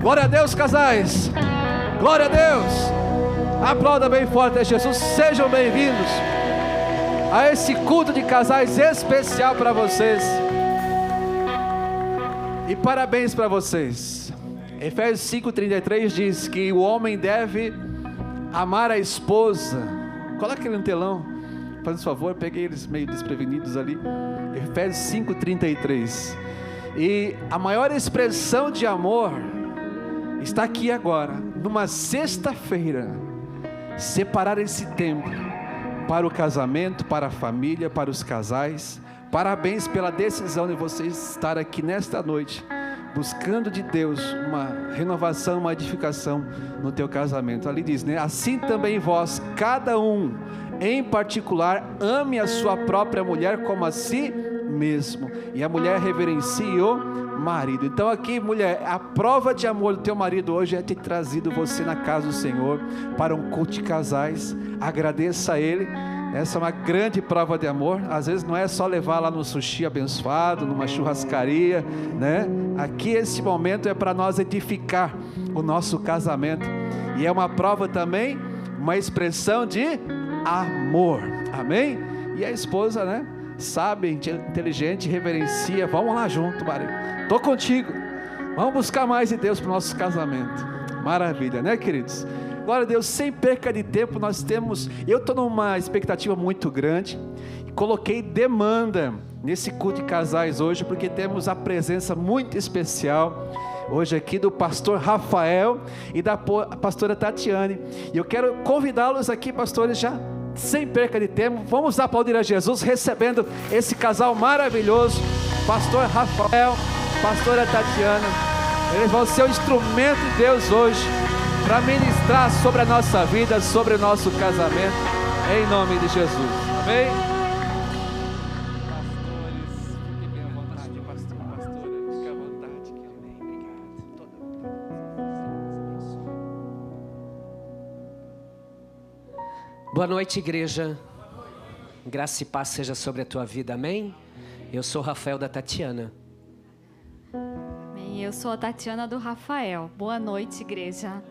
Glória a Deus, casais. Glória a Deus. Aplauda bem forte a Jesus. Sejam bem-vindos a esse culto de casais especial para vocês. E parabéns para vocês. Efésios 5:33 diz que o homem deve amar a esposa. Coloca ele no telão, faz favor, peguei eles meio desprevenidos ali. Efésios 5:33. E a maior expressão de amor está aqui agora, numa sexta-feira, separar esse tempo para o casamento, para a família, para os casais. Parabéns pela decisão de vocês estar aqui nesta noite, buscando de Deus uma renovação, uma edificação no teu casamento. Ali diz, né? Assim também vós, cada um em particular, ame a sua própria mulher como a si mesmo, e a mulher reverencie o marido. Então aqui, mulher, a prova de amor do teu marido hoje é ter trazido você na casa do Senhor para um culto de casais. Agradeça a Ele. Essa é uma grande prova de amor. Às vezes não é só levar lá no sushi abençoado, numa churrascaria, né? Aqui esse momento é para nós edificar o nosso casamento, e é uma prova também, uma expressão de amor. Amém? E a esposa, né? Sabe, inteligente, reverencia. Vamos lá junto, marido. Tô contigo. Vamos buscar mais de Deus para o nosso casamento. Maravilha, né, queridos? Glória a Deus. Sem perca de tempo, eu estou numa expectativa muito grande. Coloquei demanda nesse culto de casais hoje, porque temos a presença muito especial hoje aqui do pastor Rafael e da pastora Tatiane. E eu quero convidá-los aqui, pastores, já sem perca de tempo. Vamos aplaudir a Jesus, recebendo esse casal maravilhoso, pastor Rafael, pastora Tatiana. Eles vão ser o instrumento de Deus hoje para ministrar sobre a nossa vida, sobre o nosso casamento, em nome de Jesus. Amém? Pastores, fiquem à vontade, pastora, fique à vontade. Amém. Obrigado. Boa noite, igreja. Graça e paz seja sobre a tua vida, amém? Eu sou o Rafael da Tatiana. Amém. Eu sou a Tatiana do Rafael. Boa noite, igreja.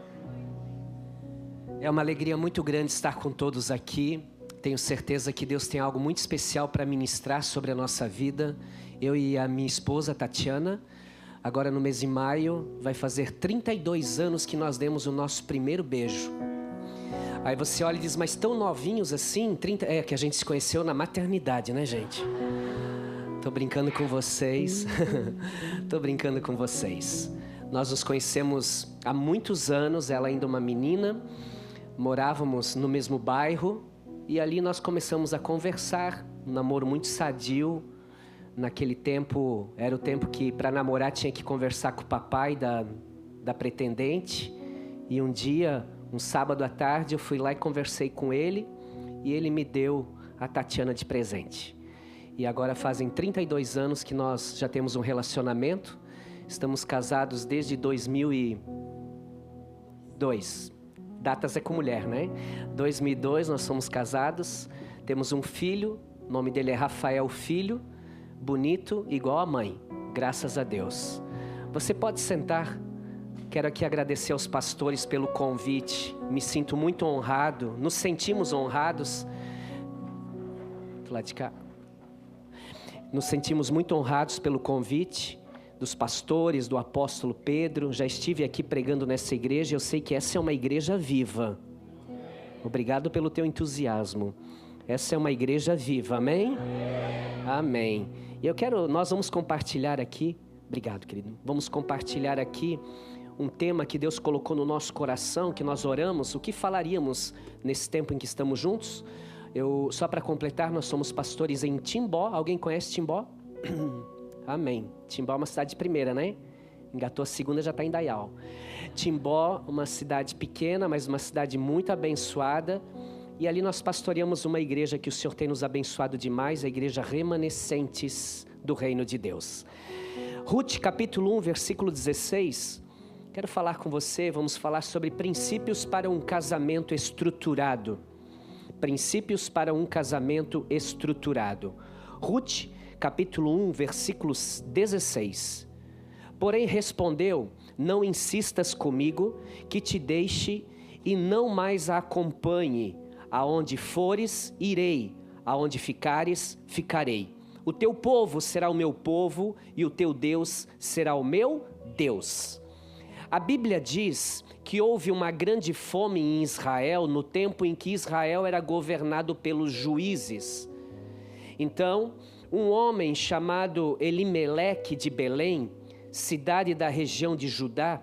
É uma alegria muito grande estar com todos aqui. Tenho certeza que Deus tem algo muito especial para ministrar sobre a nossa vida. Eu e a minha esposa, Tatiana, agora no mês de maio, vai fazer 32 anos que nós demos o nosso primeiro beijo. Aí você olha e diz, mas tão novinhos assim? É que a gente se conheceu na maternidade, né, gente? Tô brincando com vocês. Tô brincando com vocês. Nós nos conhecemos há muitos anos, ela ainda uma menina. Morávamos no mesmo bairro e ali nós começamos a conversar. Um namoro muito sadio. Naquele tempo, era o tempo que para namorar tinha que conversar com o papai da pretendente. E um dia, um sábado à tarde, eu fui lá e conversei com ele. E ele me deu a Tatiana de presente. E agora fazem 32 anos que nós já temos um relacionamento. Estamos casados desde 2002. Datas é com mulher, né? 2002 nós somos casados. Temos um filho, o nome dele é Rafael Filho. Bonito, igual a mãe. Graças a Deus. Você pode sentar. Quero aqui agradecer aos pastores pelo convite. Me sinto muito honrado. Nos sentimos honrados. Do lado de cá. Nos sentimos muito honrados pelo convite dos pastores, do apóstolo Pedro. Já estive aqui pregando nessa igreja. Eu sei que essa é uma igreja viva. Obrigado pelo teu entusiasmo. Essa é uma igreja viva, amém? Amém. E nós vamos compartilhar aqui. Obrigado, querido. Vamos compartilhar aqui um tema que Deus colocou no nosso coração, que nós oramos. O que falaríamos nesse tempo em que estamos juntos? Só para completar, nós somos pastores em Timbó. Alguém conhece Timbó? Amém. Timbó é uma cidade primeira, né? Engatou a segunda, já está em Dayal. Timbó, uma cidade pequena, mas uma cidade muito abençoada. E ali nós pastoreamos uma igreja que o Senhor tem nos abençoado demais, a igreja Remanescentes do Reino de Deus. Ruth, capítulo 1, versículo 16. Quero falar com você, vamos falar sobre princípios para um casamento estruturado. Princípios para um casamento estruturado. Ruth, capítulo 1, versículos 16. Porém respondeu, não insistas comigo, que te deixe e não mais a acompanhe. Aonde fores, irei, aonde ficares, ficarei. O teu povo será o meu povo e o teu Deus será o meu Deus. A Bíblia diz que houve uma grande fome em Israel no tempo em que Israel era governado pelos juízes. Então, um homem chamado Elimeleque de Belém, cidade da região de Judá,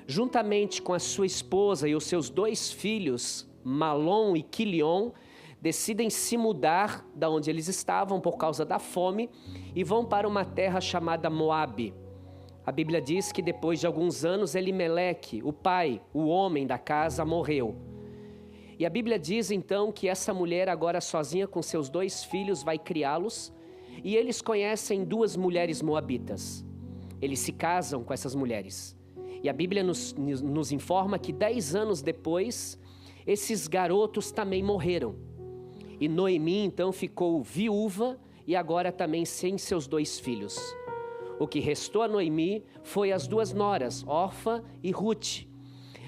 juntamente com a sua esposa e os seus 2 filhos, Malom e Quilion, decidem se mudar da onde eles estavam por causa da fome e vão para uma terra chamada Moabe. A Bíblia diz que depois de alguns anos, Elimeleque, o pai, o homem da casa, morreu. E a Bíblia diz então que essa mulher, agora sozinha com seus 2 filhos, vai criá-los, e eles conhecem 2 mulheres moabitas. Eles se casam com essas mulheres. E a Bíblia nos informa que 10 anos depois, esses garotos também morreram. E Noemi então ficou viúva e agora também sem seus 2 filhos. O que restou a Noemi foi as 2 noras, Orfa e Ruth.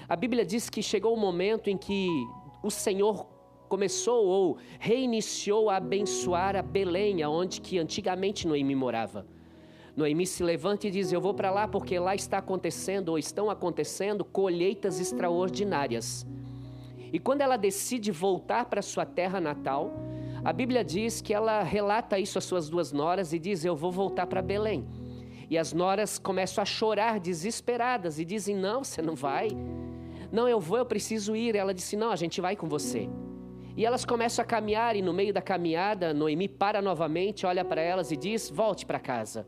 A Bíblia diz que chegou o momento em que o Senhor começou ou reiniciou a abençoar a Belém, onde que antigamente Noemi morava. Noemi se levanta e diz: eu vou para lá porque lá está acontecendo ou estão acontecendo colheitas extraordinárias. E quando ela decide voltar para sua terra natal, a Bíblia diz que ela relata isso às suas 2 noras e diz: eu vou voltar para Belém. E as noras começam a chorar desesperadas e dizem: não, você não vai. Não, eu vou, eu preciso ir. Ela disse: não, a gente vai com você. E elas começam a caminhar e no meio da caminhada, Noemi para novamente, olha para elas e diz: volte para casa.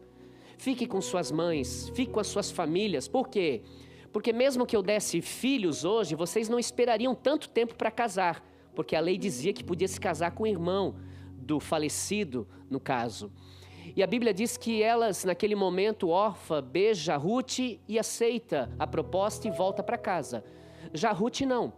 Fique com suas mães, fique com as suas famílias. Por quê? Porque mesmo que eu desse filhos hoje, vocês não esperariam tanto tempo para casar. Porque a lei dizia que podia se casar com o irmão do falecido, no caso. E a Bíblia diz que elas, naquele momento, Orfa beija Ruth e aceita a proposta e volta para casa. Já Ruth não.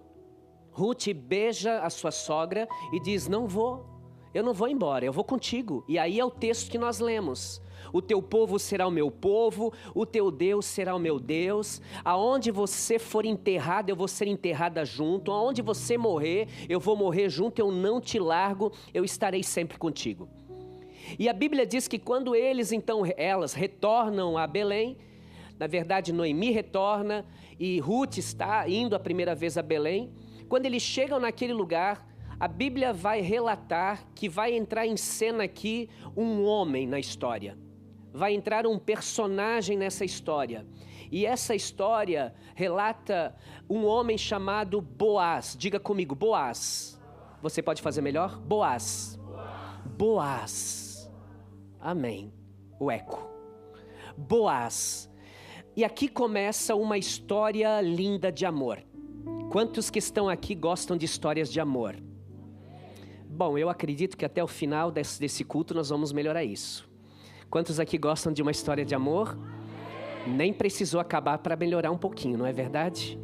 Ruth beija a sua sogra e diz: não vou, eu não vou embora, eu vou contigo. E aí é o texto que nós lemos: o teu povo será o meu povo, o teu Deus será o meu Deus. Aonde você for enterrado, eu vou ser enterrada junto. Aonde você morrer, eu vou morrer junto, eu não te largo, eu estarei sempre contigo. E a Bíblia diz que quando elas retornam a Belém, na verdade Noemi retorna e Ruth está indo a primeira vez a Belém. Quando eles chegam naquele lugar, a Bíblia vai relatar que vai entrar em cena aqui um homem na história. Vai entrar um personagem nessa história. E essa história relata um homem chamado Boaz. Diga comigo, Boaz. Você pode fazer melhor? Boaz. Boaz. Amém. O eco. Boaz. E aqui começa uma história linda de amor. Quantos que estão aqui gostam de histórias de amor? Bom, eu acredito que até o final desse culto nós vamos melhorar isso. Quantos aqui gostam de uma história de amor? Nem precisou acabar para melhorar um pouquinho, não é verdade?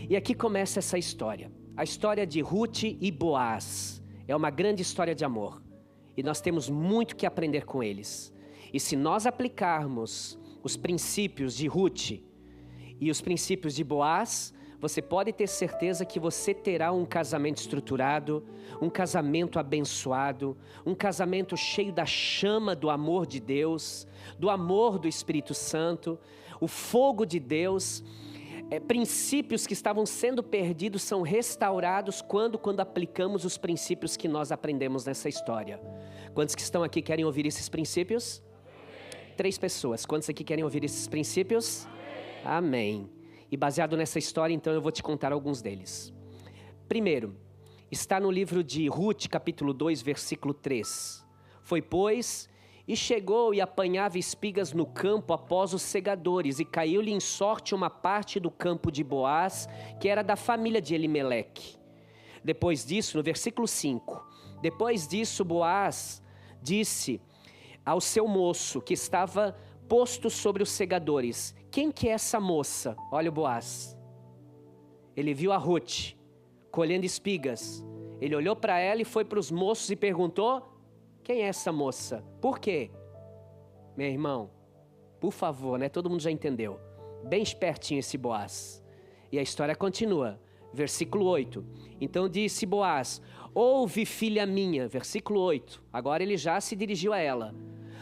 E aqui começa essa história. A história de Ruth e Boaz. É uma grande história de amor. E nós temos muito que aprender com eles. E se nós aplicarmos os princípios de Ruth e os princípios de Boaz, você pode ter certeza que você terá um casamento estruturado, um casamento abençoado, um casamento cheio da chama do amor de Deus, do amor do Espírito Santo, o fogo de Deus. Princípios que estavam sendo perdidos são restaurados quando aplicamos os princípios que nós aprendemos nessa história. Quantos que estão aqui querem ouvir esses princípios? 3 pessoas. Quantos aqui querem ouvir esses princípios? Amém. E baseado nessa história, então, eu vou te contar alguns deles. Primeiro, está no livro de Ruth, capítulo 2, versículo 3. Foi, pois, e chegou e apanhava espigas no campo após os segadores, e caiu-lhe em sorte uma parte do campo de Boaz, que era da família de Elimeleque. Depois disso, no versículo 5, depois disso Boaz disse ao seu moço, que estava posto sobre os segadores: quem que é essa moça? Olha o Boaz. Ele viu a Ruth colhendo espigas. Ele olhou para ela e foi para os moços e perguntou: quem é essa moça? Por quê? Meu irmão, por favor, né? Todo mundo já entendeu. Bem espertinho esse Boaz. E a história continua. Versículo 8. Então disse Boaz: ouve, filha minha. Versículo 8. Agora ele já se dirigiu a ela.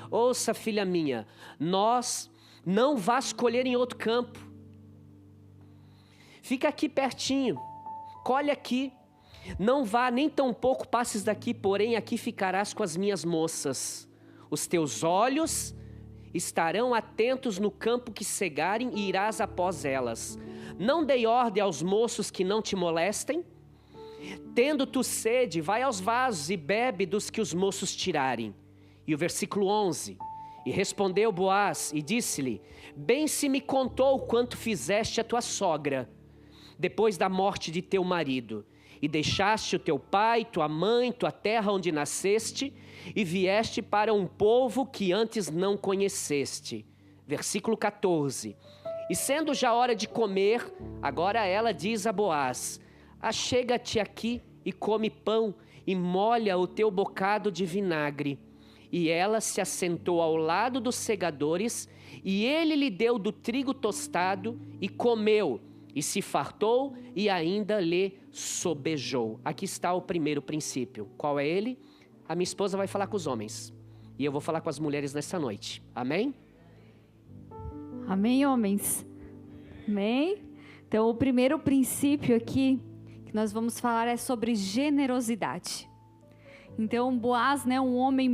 Ouça, filha minha, nós não vás colher em outro campo. Fica aqui pertinho, colhe aqui. Não vá, nem tão pouco passes daqui, porém aqui ficarás com as minhas moças. Os teus olhos estarão atentos no campo que cegarem e irás após elas. Não dei ordem aos moços que não te molestem. Tendo tu sede, vai aos vasos e bebe dos que os moços tirarem. E o versículo 11. E respondeu Boaz e disse-lhe: bem se me contou quanto fizeste a tua sogra, depois da morte de teu marido. E deixaste o teu pai, tua mãe, tua terra onde nasceste, e vieste para um povo que antes não conheceste. Versículo 14. E sendo já hora de comer, agora ela diz a Boaz: achega-te aqui e come pão, e molha o teu bocado de vinagre. E ela se assentou ao lado dos segadores, e ele lhe deu do trigo tostado, e comeu, e se fartou, e ainda lhe sobejou. Aqui está o primeiro princípio. Qual é ele? A minha esposa vai falar com os homens, e eu vou falar com as mulheres nessa noite. Amém? Amém, homens? Amém? Então, o primeiro princípio aqui que nós vamos falar é sobre generosidade. Então, Boaz, né, um homem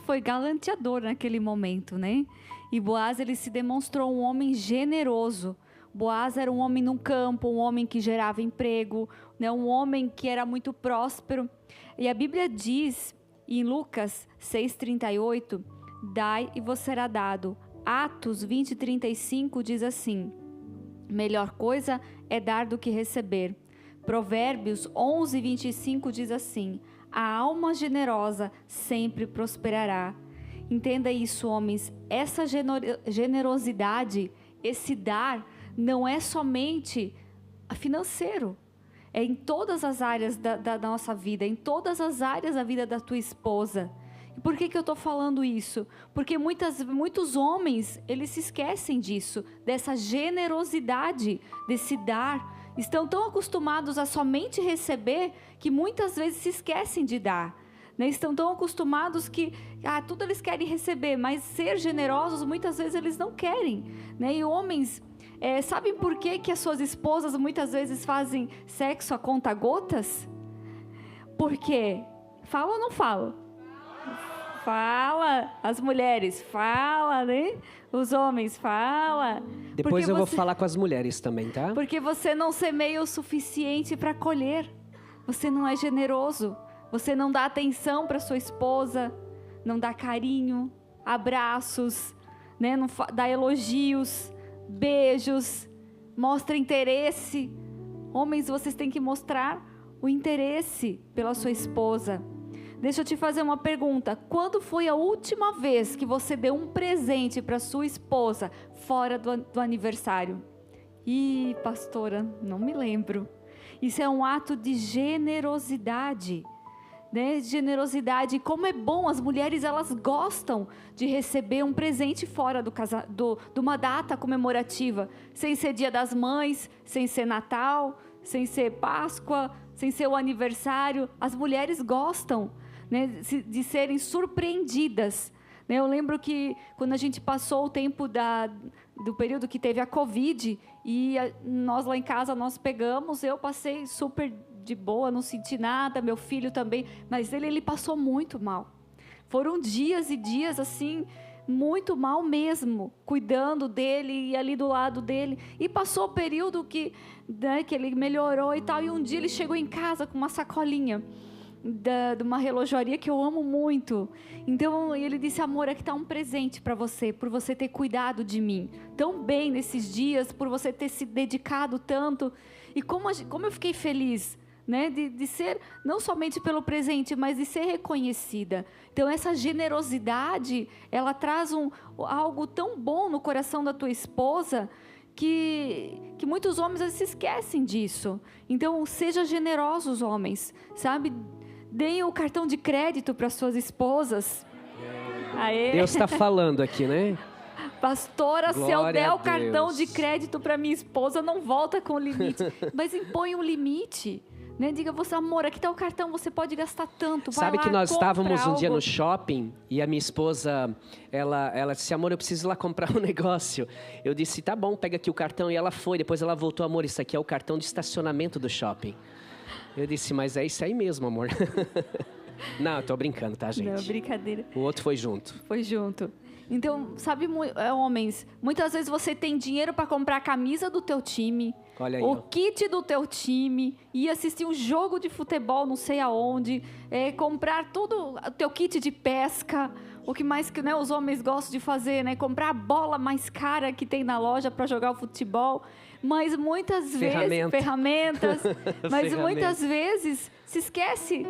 foi galanteador naquele momento, né? E Boaz, ele se demonstrou um homem generoso. Boaz era um homem no campo, um homem que gerava emprego, né, um homem que era muito próspero. E a Bíblia diz, em Lucas 6,38, dai e vos será dado. Atos 20,35 diz assim: melhor coisa é dar do que receber. Provérbios 11,25 diz assim: a alma generosa sempre prosperará. Entenda isso, homens. Essa generosidade, esse dar, não é somente financeiro. É em todas as áreas da nossa vida, em todas as áreas da vida da tua esposa. E por que eu estou falando isso? Porque muitos homens, eles se esquecem disso, dessa generosidade, desse dar. Estão tão acostumados a somente receber, que muitas vezes se esquecem de dar. Né? Estão tão acostumados que tudo eles querem receber, mas ser generosos muitas vezes eles não querem. Né? E homens, sabem por que as suas esposas muitas vezes fazem sexo a conta-gotas? Por quê? Fala ou não fala? Fala, as mulheres, fala, né? Os homens, fala. Depois eu vou falar com as mulheres também, tá? Porque você não semeia o suficiente para colher. Você não é generoso. Você não dá atenção para sua esposa, não dá carinho, abraços, né? Não dá elogios, beijos, mostra interesse. Homens, vocês têm que mostrar o interesse pela sua esposa. Deixa eu te fazer uma pergunta. Quando foi a última vez que você deu um presente para sua esposa fora do aniversário? Ih, pastora, não me lembro. Isso é um ato de generosidade, né? Generosidade. Como é bom, as mulheres, elas gostam de receber um presente fora de uma data comemorativa, sem ser Dia das Mães, sem ser Natal, sem ser Páscoa, sem ser o aniversário. As mulheres gostam, né, de serem surpreendidas. Né? Eu lembro que quando a gente passou o tempo do período que teve a Covid, e nós lá em casa, nós pegamos, eu passei super de boa, não senti nada, meu filho também, mas ele passou muito mal. Foram dias e dias assim, muito mal mesmo, cuidando dele e ali do lado dele. E passou o período que ele melhorou e tal, e um dia ele chegou em casa com uma sacolinha de uma relojoaria que eu amo muito. Então ele disse: amor, aqui está um presente para você, por você ter cuidado de mim tão bem nesses dias, por você ter se dedicado tanto. E como eu fiquei feliz, né, de ser, não somente pelo presente, mas de ser reconhecida. Então essa generosidade, ela traz algo tão bom no coração da tua esposa, que muitos homens se esquecem disso. Então seja generosos, homens, sabe? Deem o cartão de crédito para suas esposas. Aê. Deus está falando aqui, né? Pastora, se eu Glória der a o cartão Deus. de crédito para minha esposa, não volta com o limite. Mas impõe um limite. Né? Diga, você, amor, aqui está o cartão, você pode gastar tanto. Vai Sabe lá, que nós compra estávamos um dia algo. no shopping e a minha esposa, ela disse, amor, eu preciso ir lá comprar um negócio. Eu disse, tá bom, pega aqui o cartão. E ela foi, depois ela voltou, amor, isso aqui é o cartão de estacionamento do shopping. Eu disse, mas é isso aí mesmo, amor. Não, eu tô brincando, tá, gente? Não, brincadeira. O outro foi junto. Foi junto. Então, sabe, homens, muitas vezes você tem dinheiro para comprar a camisa do teu time, Olha aí, o ó. kit do teu time, ir assistir um jogo de futebol não sei aonde, comprar tudo, o teu kit de pesca, o que mais que, né, os homens gostam de fazer, né? Comprar a bola mais cara que tem na loja para jogar o futebol. Mas muitas vezes... Ferramentas. Mas muitas vezes se esquece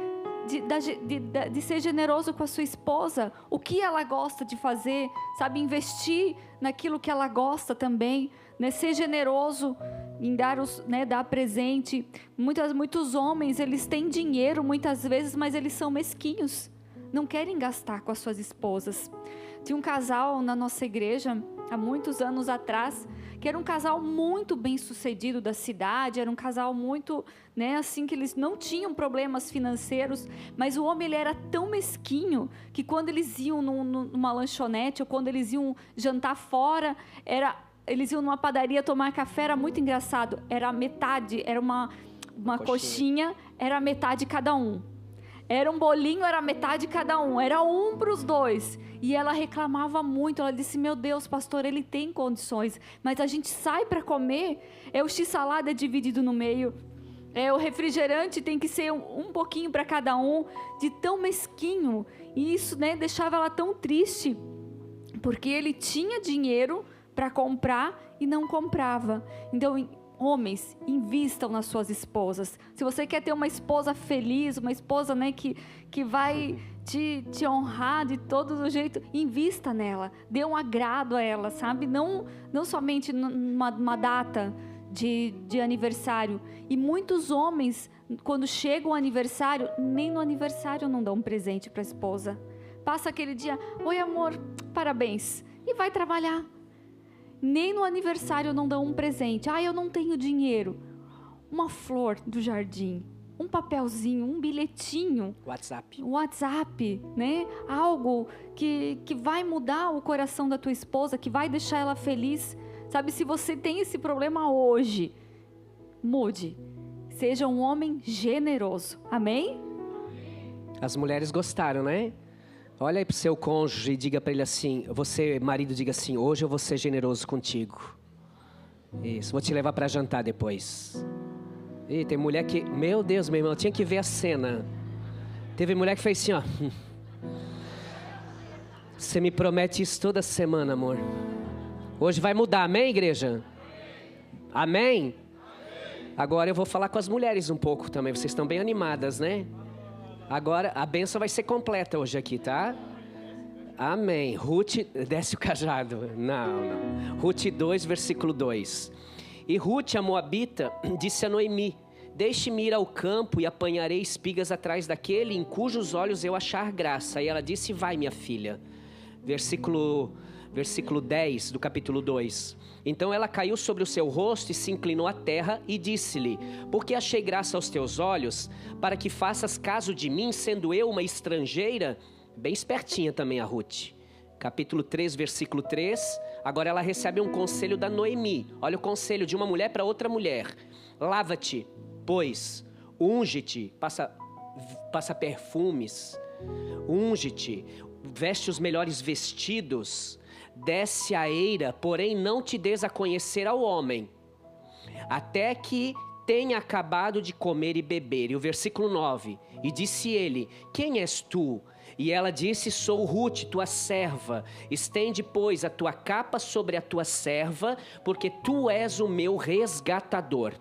de ser generoso com a sua esposa, o que ela gosta de fazer, sabe, investir naquilo que ela gosta também, né, ser generoso em dar presente. Muitos homens, eles têm dinheiro muitas vezes, mas eles são mesquinhos, não querem gastar com as suas esposas. Tinha um casal na nossa igreja, há muitos anos atrás, que era um casal muito bem sucedido da cidade, era um casal muito, né, assim, que eles não tinham problemas financeiros, mas o homem, ele era tão mesquinho, que quando eles iam numa lanchonete, ou quando eles iam jantar fora, eles iam numa padaria tomar café, era muito engraçado, era metade, era uma coxinha, era metade cada um. Era um bolinho, era metade cada um. Era um para os dois. E ela reclamava muito. Ela disse, meu Deus, pastor, ele tem condições. Mas a gente sai para comer, o x-salada é dividido no meio. O refrigerante tem que ser um pouquinho para cada um. De tão mesquinho. E isso, né, deixava ela tão triste. Porque ele tinha dinheiro para comprar e não comprava. Então, homens, invistam nas suas esposas. Se você quer ter uma esposa feliz, uma esposa, né, que vai te honrar de todo o jeito, invista nela. Dê um agrado a ela, sabe? Não somente numa data de aniversário. E muitos homens, quando chega o aniversário, nem no aniversário não dão um presente para a esposa. Passa aquele dia, oi amor, parabéns, e vai trabalhar. Nem no aniversário não dão um presente. Eu não tenho dinheiro. Uma flor do jardim, um papelzinho, um bilhetinho. WhatsApp, né? Algo que vai mudar o coração da tua esposa, que vai deixar ela feliz. Sabe, se você tem esse problema hoje, mude. Seja um homem generoso. Amém? As mulheres gostaram, né? Olha aí pro seu cônjuge e diga para ele assim, você, marido, diga assim, hoje eu vou ser generoso contigo. Isso, vou te levar para jantar depois. E tem mulher que, meu Deus, meu irmão, eu tinha que ver a cena. Teve mulher que fez assim, ó. Você me promete isso toda semana, amor. Hoje vai mudar, amém, igreja? Amém? Agora eu vou falar com as mulheres um pouco também, vocês estão bem animadas, né? Agora, a bênção vai ser completa hoje aqui, tá? Amém. Ruth, desce o cajado. Não. Ruth 2, versículo 2. E Ruth, a moabita, disse a Noemi, deixe-me ir ao campo e apanharei espigas atrás daquele em cujos olhos eu achar graça. E ela disse, vai, minha filha. Versículo 10 do capítulo 2. Então ela caiu sobre o seu rosto e se inclinou à terra e disse-lhe, porque achei graça aos teus olhos, para que faças caso de mim, sendo eu uma estrangeira? Bem espertinha também a Ruth. Capítulo 3, versículo 3. Agora ela recebe um conselho da Noemi. Olha o conselho de uma mulher para outra mulher. Lava-te, pois, unge-te, passa perfumes, unge-te, veste os melhores vestidos, desce a eira, porém não te des a conhecer ao homem, até que tenha acabado de comer e beber. E o versículo 9, e disse ele, quem és tu? E ela disse, sou Ruth, tua serva. Estende, pois, a tua capa sobre a tua serva, porque tu és o meu resgatador.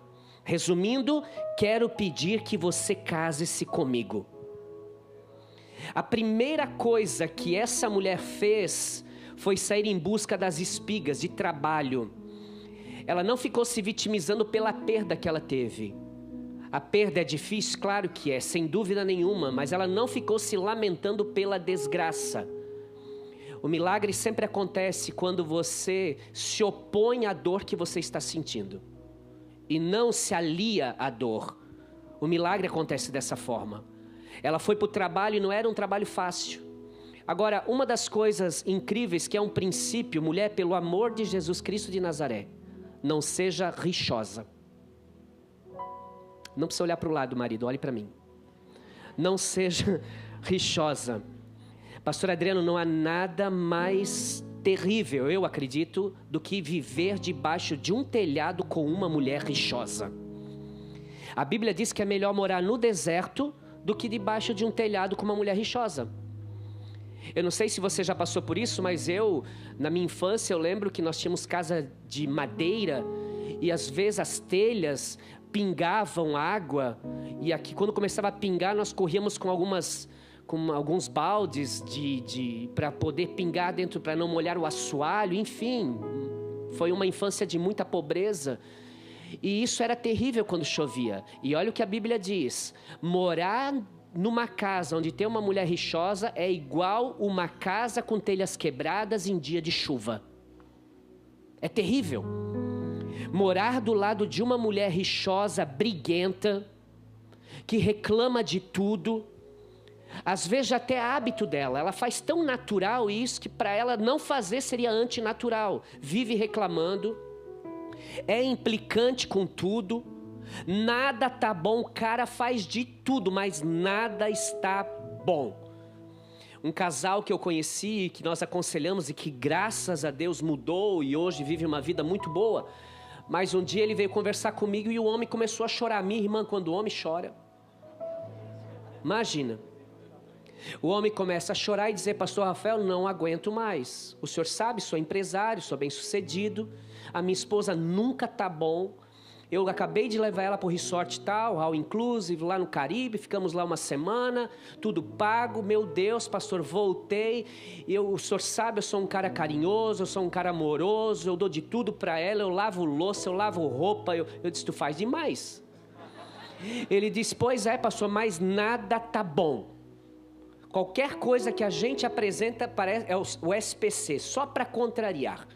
Resumindo, quero pedir que você case-se comigo. A primeira coisa que essa mulher fez foi sair em busca das espigas de trabalho. Ela não ficou se vitimizando pela perda que ela teve. A perda é difícil, claro que é, sem dúvida nenhuma, mas ela não ficou se lamentando pela desgraça. O milagre sempre acontece quando você se opõe à dor que você está sentindo e não se alia à dor. O milagre acontece dessa forma. Ela foi para o trabalho e não era um trabalho fácil. Agora, uma das coisas incríveis que é um princípio, mulher, pelo amor de Jesus Cristo de Nazaré, não seja rixosa. Não precisa olhar para o lado, marido, olhe para mim. Não seja rixosa. Pastor Adriano, não há nada mais terrível, eu acredito, do que viver debaixo de um telhado com uma mulher rixosa. A Bíblia diz que é melhor morar no deserto do que debaixo de um telhado com uma mulher rixosa. Eu não sei se você já passou por isso, mas na minha infância, eu lembro que nós tínhamos casa de madeira e às vezes as telhas pingavam água, e aqui quando começava a pingar, nós corríamos com alguns baldes para poder pingar dentro, para não molhar o assoalho. Enfim, foi uma infância de muita pobreza, e isso era terrível quando chovia. E olha o que a Bíblia diz: morar numa casa onde tem uma mulher rixosa é igual uma casa com telhas quebradas em dia de chuva. É terrível. Morar do lado de uma mulher rixosa, briguenta, que reclama de tudo, às vezes já até é hábito dela, ela faz tão natural isso que para ela não fazer seria antinatural. Vive reclamando, é implicante com tudo, nada tá bom, o cara faz de tudo, mas nada está bom. Um casal que eu conheci, que nós aconselhamos e que graças a Deus mudou e hoje vive uma vida muito boa, mas um dia ele veio conversar comigo e o homem começou a chorar. Minha irmã, quando o homem chora, imagina, o homem começa a chorar e dizer: pastor Rafael, não aguento mais, o senhor sabe, sou empresário, sou bem sucedido, a minha esposa nunca tá bom, eu acabei de levar ela para o resort tal, all inclusive, lá no Caribe, ficamos lá uma semana, tudo pago, meu Deus, pastor, voltei, o senhor sabe, eu sou um cara carinhoso, eu sou um cara amoroso, eu dou de tudo para ela, eu lavo louça, eu lavo roupa, eu disse: tu faz demais. Ele disse: pois é, pastor, mas nada tá bom. Qualquer coisa que a gente apresenta é o SPC, só para contrariar.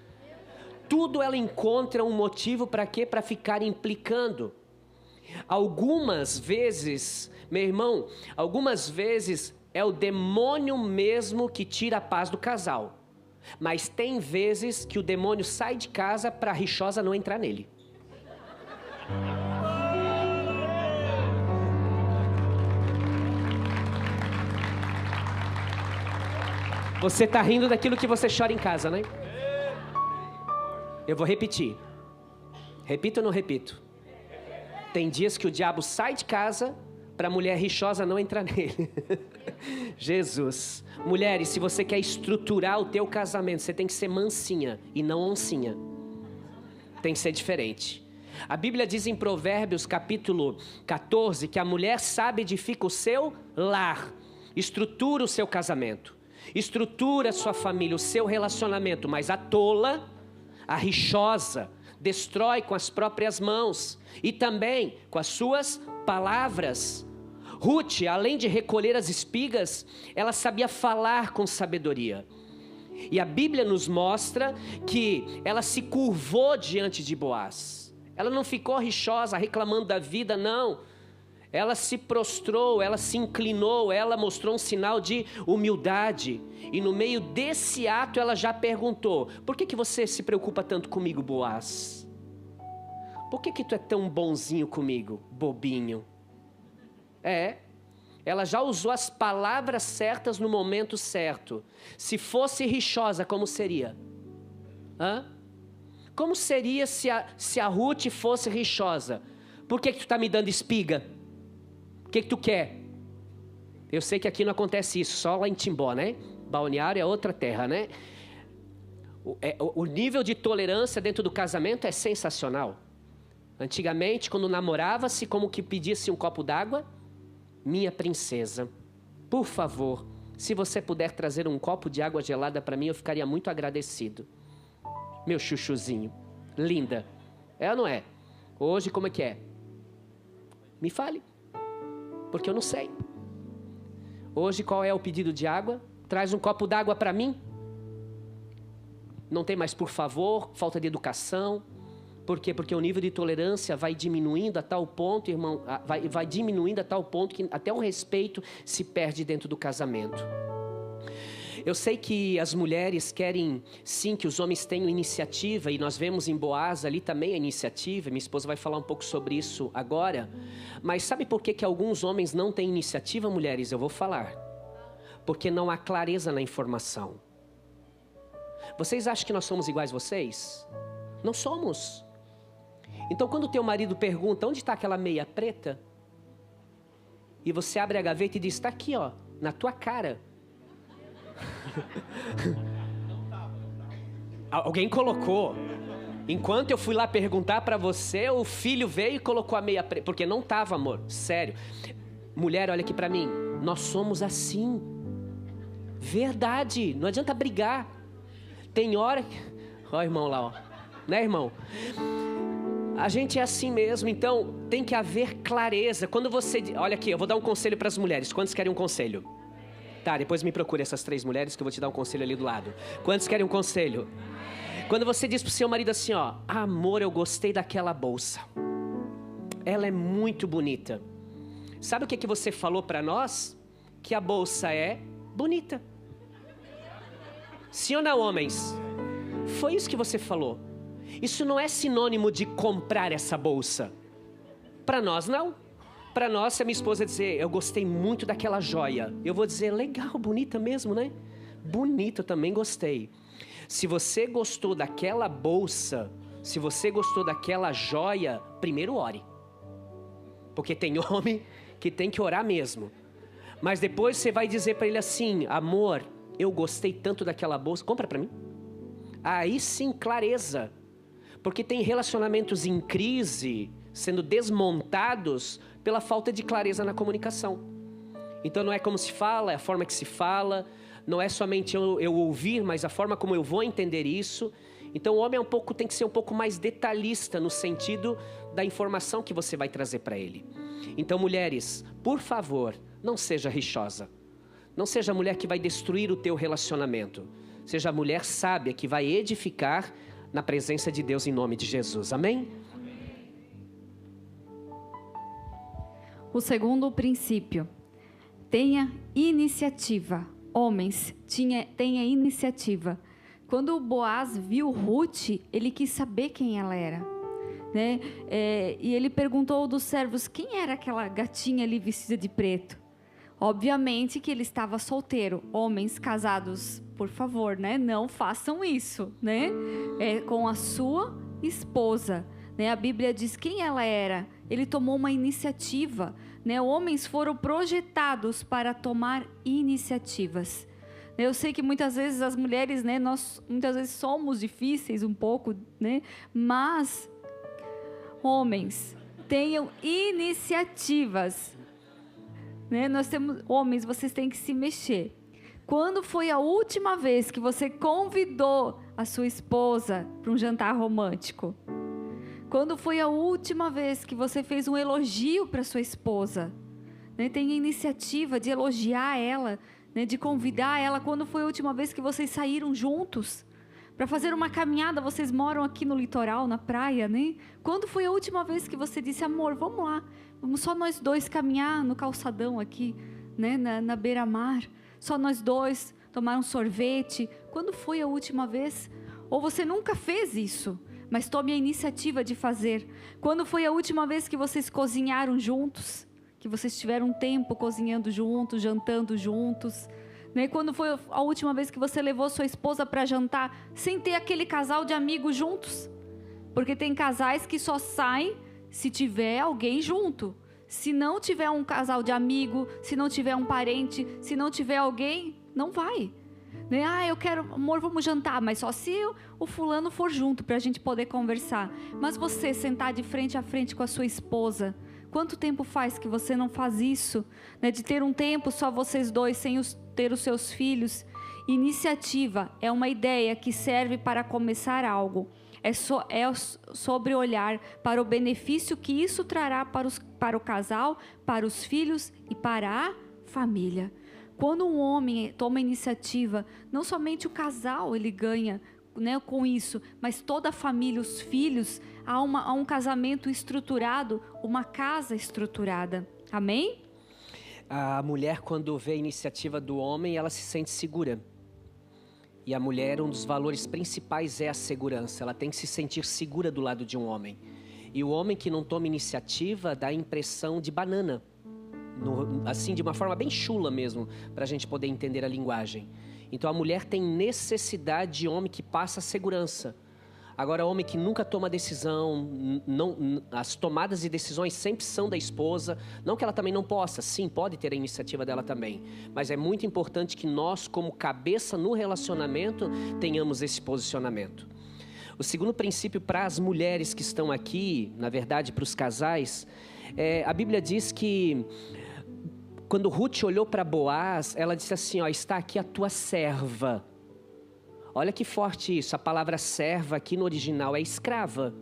Tudo ela encontra um motivo para quê? Para ficar implicando. Algumas vezes, meu irmão, algumas vezes é o demônio mesmo que tira a paz do casal. Mas tem vezes que o demônio sai de casa para a rixosa não entrar nele. Você está rindo daquilo que você chora em casa, né? Eu vou repetir. Repito ou não repito? Tem dias que o diabo sai de casa para a mulher rixosa não entrar nele. Jesus. Mulheres, se você quer estruturar o teu casamento, você tem que ser mansinha e não oncinha. Tem que ser diferente. A Bíblia diz em Provérbios capítulo 14 que a mulher sábia edifica o seu lar, estrutura o seu casamento, estrutura a sua família, o seu relacionamento, mas a tola, a rixosa, destrói com as próprias mãos e também com as suas palavras. Ruth, além de recolher as espigas, ela sabia falar com sabedoria. E a Bíblia nos mostra que ela se curvou diante de Boaz. Ela não ficou rixosa, reclamando da vida, não. Ela se prostrou, ela se inclinou, ela mostrou um sinal de humildade. E no meio desse ato ela já perguntou: por que você se preocupa tanto comigo, Boaz? Por que tu é tão bonzinho comigo, bobinho? Ela já usou as palavras certas no momento certo. Se fosse rixosa, como seria? Como seria se a Ruth fosse rixosa? Por que tu está me dando espiga? O que tu quer? Eu sei que aqui não acontece isso, só lá em Timbó, né? Balneário é outra terra, né? O nível de tolerância dentro do casamento é sensacional. Antigamente, quando namorava-se, como que pedia-se um copo d'água? Minha princesa, por favor, se você puder trazer um copo de água gelada para mim, eu ficaria muito agradecido. Meu chuchuzinho, linda. É ou não é? Hoje, como é que é? Me fale. Porque eu não sei. Hoje qual é o pedido de água? Traz um copo d'água para mim? não tem mais por favor, falta de educação. Por quê? Porque o nível de tolerância vai diminuindo a tal ponto, irmão, vai diminuindo a tal ponto que até o respeito se perde dentro do casamento. Eu sei que as mulheres querem, sim, que os homens tenham iniciativa, e nós vemos em Boaz ali também a iniciativa, minha esposa vai falar um pouco sobre isso agora, mas sabe por que alguns homens não têm iniciativa, mulheres? Eu vou falar. Porque não há clareza na informação. Vocês acham que nós somos iguais a vocês? Não somos. Então quando o teu marido pergunta, onde está aquela meia preta? E você abre a gaveta e diz, está aqui, ó, na tua cara. Alguém colocou. Enquanto eu fui lá perguntar para você, o filho veio e colocou a meia preta. Porque não estava, amor, sério. Mulher, olha aqui para mim. Nós somos assim. Verdade, não adianta brigar. Tem hora... Ó, irmão lá, ó. Né, irmão? A gente é assim mesmo, então tem que haver clareza. Quando você... Olha aqui, eu vou dar um conselho para as mulheres. Quantos querem um conselho? Tá, depois me procure essas 3 mulheres que eu vou te dar um conselho ali do lado. Quantos querem um conselho? Quando você diz pro seu marido assim, ó, amor, eu gostei daquela bolsa. Ela é muito bonita. Sabe o que você falou para nós? Que a bolsa é bonita. Sim ou não, homens? Foi isso que você falou. Isso não é sinônimo de comprar essa bolsa. Para nós, não. Para nós, se a minha esposa dizer, eu gostei muito daquela joia, eu vou dizer, legal, bonita mesmo, né? Bonita, também gostei. Se você gostou daquela bolsa, se você gostou daquela joia, primeiro ore. Porque tem homem que tem que orar mesmo. Mas depois você vai dizer para ele assim, amor, eu gostei tanto daquela bolsa, compra para mim. Aí sim, clareza. Porque tem relacionamentos em crise sendo desmontados pela falta de clareza na comunicação. Então não é como se fala, é a forma que se fala. Não é somente eu ouvir, mas a forma como eu vou entender isso. Então o homem tem que ser um pouco mais detalhista no sentido da informação que você vai trazer para ele. Então mulheres, por favor, não seja rixosa. Não seja a mulher que vai destruir o teu relacionamento. Seja a mulher sábia que vai edificar na presença de Deus em nome de Jesus. Amém? O segundo princípio, tenha iniciativa. Homens, tenha iniciativa. Quando o Boaz viu Ruth, ele quis saber quem ela era, né? E ele perguntou dos servos, quem era aquela gatinha ali vestida de preto? Obviamente que ele estava solteiro. Homens casados, por favor, né? Não façam isso, né? Com a sua esposa, né? A Bíblia diz quem ela era. Ele tomou uma iniciativa, né? Homens foram projetados para tomar iniciativas. Eu sei que muitas vezes as mulheres, né? Nós muitas vezes somos difíceis um pouco, né? Mas homens, tenham iniciativas. Né? Nós temos homens, vocês têm que se mexer. Quando foi a última vez que você convidou a sua esposa para um jantar romântico? Quando foi a última vez que você fez um elogio para sua esposa? Né? Tenha iniciativa de elogiar ela, né? De convidar ela. Quando foi a última vez que vocês saíram juntos para fazer uma caminhada? Vocês moram aqui no litoral, na praia, né? Quando foi a última vez que você disse, amor, vamos lá, vamos só nós dois caminhar no calçadão aqui, né? Na beira-mar, só nós dois, tomar um sorvete? Quando foi a última vez? Ou você nunca fez isso, mas tome a iniciativa de fazer. Quando foi a última vez que vocês cozinharam juntos? Que vocês tiveram um tempo cozinhando juntos, jantando juntos? Né? Quando foi a última vez que você levou sua esposa para jantar sem ter aquele casal de amigos juntos? Porque tem casais que só saem se tiver alguém junto. Se não tiver um casal de amigo, se não tiver um parente, se não tiver alguém, não vai. Né? Eu quero, amor, vamos jantar, mas só se o fulano for junto para a gente poder conversar. Mas você sentar de frente a frente com a sua esposa, quanto tempo faz que você não faz isso? Né? De ter um tempo só vocês dois, sem ter os seus filhos. Iniciativa é uma ideia que serve para começar algo. É sobre olhar para o benefício que isso trará para o casal, para os filhos e para a família. Quando um homem toma iniciativa, não somente o casal ele ganha né, com isso, mas toda a família, os filhos, há um casamento estruturado, uma casa estruturada. Amém? A mulher, quando vê a iniciativa do homem, ela se sente segura. E a mulher, um dos valores principais é a segurança. Ela tem que se sentir segura do lado de um homem. E o homem que não toma iniciativa dá a impressão de banana. Assim, de uma forma bem chula mesmo, para a gente poder entender a linguagem. Então a mulher tem necessidade de homem que passa segurança. Agora, homem que nunca toma decisão, as tomadas de decisões sempre são da esposa. Não que ela também não possa, sim, pode ter a iniciativa dela também. Mas é muito importante que nós, como cabeça no relacionamento, tenhamos esse posicionamento. O segundo princípio para as mulheres que estão aqui, na verdade para os casais, a Bíblia diz que quando Ruth olhou para Boaz, ela disse assim, ó, está aqui a tua serva. Olha que forte isso, a palavra serva aqui no original é escrava.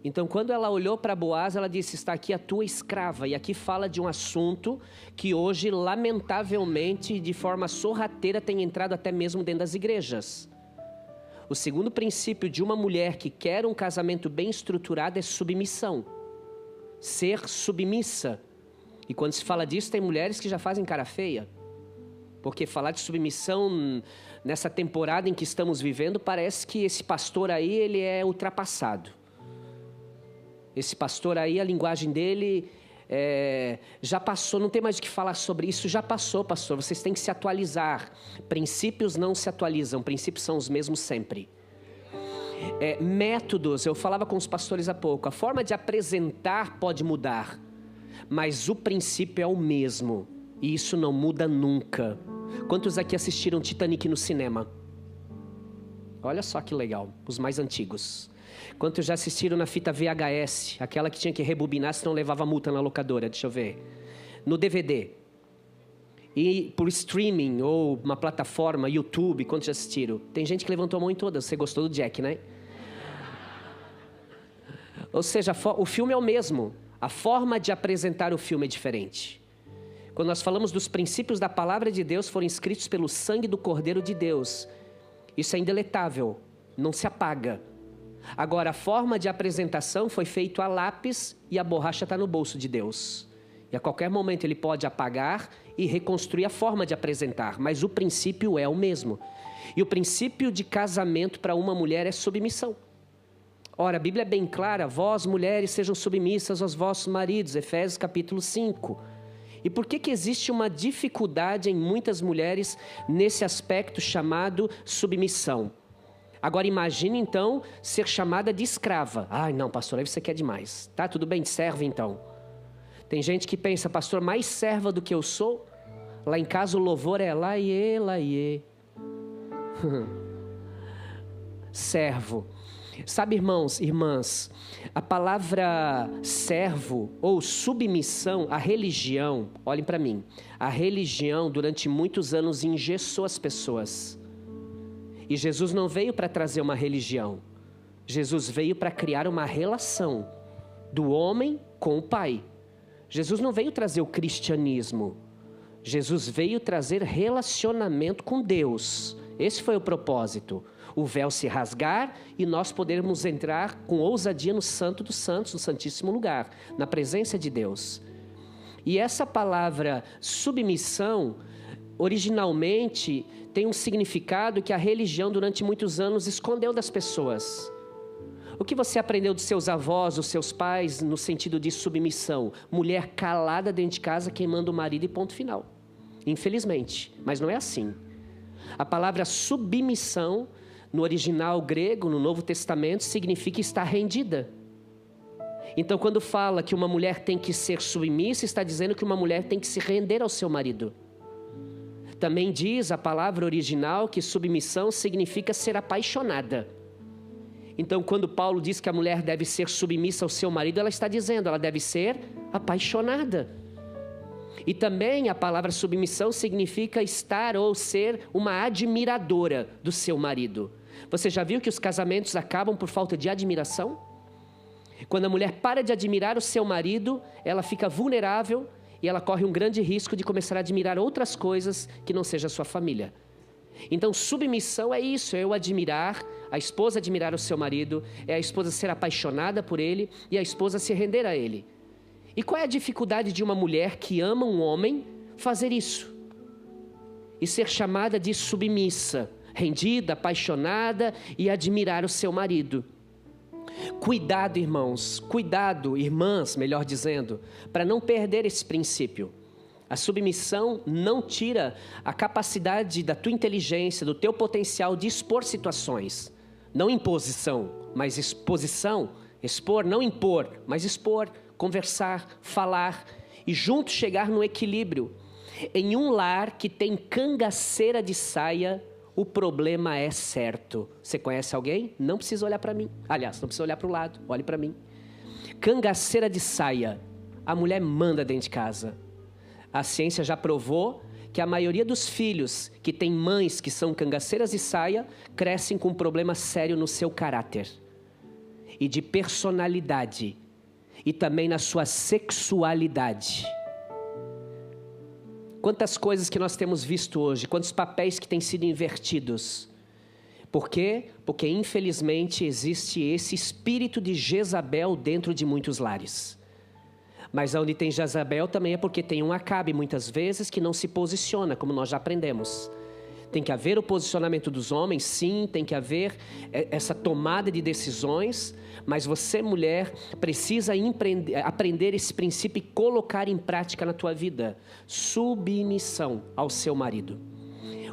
Então quando ela olhou para Boaz, ela disse, está aqui a tua escrava. E aqui fala de um assunto que hoje, lamentavelmente, de forma sorrateira, tem entrado até mesmo dentro das igrejas. O segundo princípio de uma mulher que quer um casamento bem estruturado é submissão. Ser submissa. E quando se fala disso, tem mulheres que já fazem cara feia. Porque falar de submissão nessa temporada em que estamos vivendo, parece que esse pastor aí, ele é ultrapassado. Esse pastor aí, a linguagem dele já passou, não tem mais o que falar sobre isso, já passou, pastor, vocês têm que se atualizar. Princípios não se atualizam, princípios são os mesmos sempre. Métodos, eu falava com os pastores há pouco, a forma de apresentar pode mudar, mas o princípio é o mesmo, e isso não muda nunca. Quantos aqui assistiram Titanic no cinema? Olha só que legal, os mais antigos. Quantos já assistiram na fita VHS, aquela que tinha que rebobinar, senão levava multa na locadora, deixa eu ver. No DVD. E por streaming ou uma plataforma, YouTube, quantos já assistiram? Tem gente que levantou a mão em todas, você gostou do Jack, né? Ou seja, o filme é o mesmo, a forma de apresentar o filme é diferente. Quando nós falamos dos princípios da palavra de Deus, foram escritos pelo sangue do Cordeiro de Deus. Isso é indeletável, não se apaga. Agora, a forma de apresentação foi feita a lápis e a borracha está no bolso de Deus. E a qualquer momento ele pode apagar e reconstruir a forma de apresentar, mas o princípio é o mesmo. E o princípio de casamento para uma mulher é submissão. Ora, a Bíblia é bem clara, vós mulheres sejam submissas aos vossos maridos, Efésios capítulo 5. E por que existe uma dificuldade em muitas mulheres nesse aspecto chamado submissão? Agora imagine então ser chamada de escrava. Ai não, pastor, aí você quer demais. Tá, tudo bem, serve então. Tem gente que pensa, pastor, mais serva do que eu sou? Lá em casa o louvor é laiê, laiê. Servo. Sabe, irmãos, irmãs, a palavra servo ou submissão, a religião, olhem para mim, a religião durante muitos anos engessou as pessoas. E Jesus não veio para trazer uma religião, Jesus veio para criar uma relação do homem com o Pai. Jesus não veio trazer o cristianismo, Jesus veio trazer relacionamento com Deus. Esse foi o propósito. O véu se rasgar e nós podermos entrar com ousadia no Santo dos Santos, no Santíssimo Lugar, na presença de Deus. E essa palavra submissão, originalmente, tem um significado que a religião durante muitos anos escondeu das pessoas. O que você aprendeu dos seus avós, dos seus pais, no sentido de submissão? Mulher calada dentro de casa, queimando o marido e ponto final. Infelizmente, mas não é assim. A palavra submissão, no original grego, no Novo Testamento, significa estar rendida. Então, quando fala que uma mulher tem que ser submissa, está dizendo que uma mulher tem que se render ao seu marido. Também diz a palavra original que submissão significa ser apaixonada. Então, quando Paulo diz que a mulher deve ser submissa ao seu marido, ela está dizendo, ela deve ser apaixonada. E também a palavra submissão significa estar ou ser uma admiradora do seu marido. Você já viu que os casamentos acabam por falta de admiração? Quando a mulher para de admirar o seu marido, ela fica vulnerável e ela corre um grande risco de começar a admirar outras coisas que não seja a sua família. Então, submissão é isso, é eu admirar, a esposa admirar o seu marido, é a esposa ser apaixonada por ele e a esposa se render a ele. E qual é a dificuldade de uma mulher que ama um homem fazer isso? E ser chamada de submissa, rendida, apaixonada e admirar o seu marido. Cuidado, irmãos, cuidado, irmãs, melhor dizendo, para não perder esse princípio. A submissão não tira a capacidade da tua inteligência, do teu potencial de expor situações. Não imposição, mas exposição. Expor, não impor, mas expor, conversar, falar e juntos chegar no equilíbrio. Em um lar que tem cangaceira de saia, o problema é certo. Você conhece alguém? Não precisa olhar para mim. Aliás, não precisa olhar para o lado, olhe para mim. Cangaceira de saia, a mulher manda dentro de casa. A ciência já provou que a maioria dos filhos que têm mães que são cangaceiras de saia crescem com um problema sério no seu caráter e de personalidade e também na sua sexualidade. Quantas coisas que nós temos visto hoje, quantos papéis que têm sido invertidos. Por quê? Porque infelizmente existe esse espírito de Jezabel dentro de muitos lares. Mas onde tem Jezabel também é porque tem um Acabe muitas vezes que não se posiciona, como nós já aprendemos. Tem que haver o posicionamento dos homens, sim, tem que haver essa tomada de decisões, mas você, mulher, precisa aprender esse princípio e colocar em prática na tua vida. Submissão ao seu marido.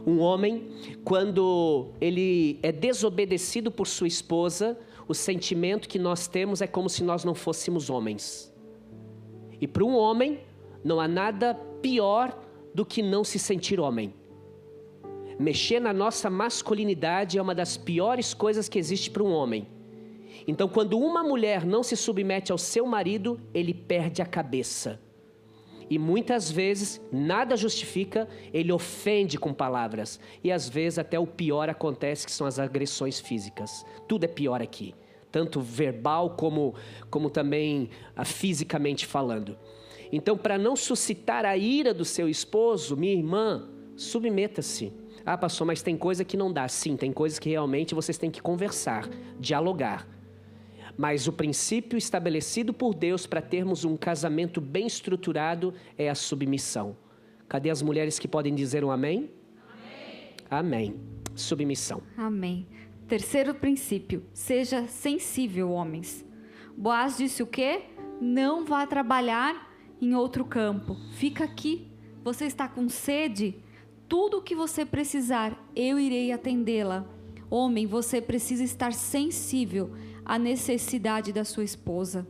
Um homem, quando ele é desobedecido por sua esposa, o sentimento que nós temos é como se nós não fôssemos homens. E para um homem, não há nada pior do que não se sentir homem. Mexer na nossa masculinidade é uma das piores coisas que existe para um homem. Então, quando uma mulher não se submete ao seu marido, ele perde a cabeça. E muitas vezes, nada justifica, ele ofende com palavras. E às vezes até o pior acontece, que são as agressões físicas. Tudo é pior aqui. Tanto verbal como também fisicamente falando. Então, para não suscitar a ira do seu esposo, minha irmã, submeta-se. Ah, pastor, mas tem coisa que não dá. Sim, tem coisas que realmente vocês têm que conversar, dialogar. Mas o princípio estabelecido por Deus para termos um casamento bem estruturado é a submissão. Cadê as mulheres que podem dizer um amém? Amém. Amém. Submissão. Amém. Terceiro princípio, seja sensível, homens. Boaz disse o quê? Não vá trabalhar em outro campo. Fica aqui. Você está com sede? Tudo o que você precisar, eu irei atendê-la. Homem, você precisa estar sensível à necessidade da sua esposa.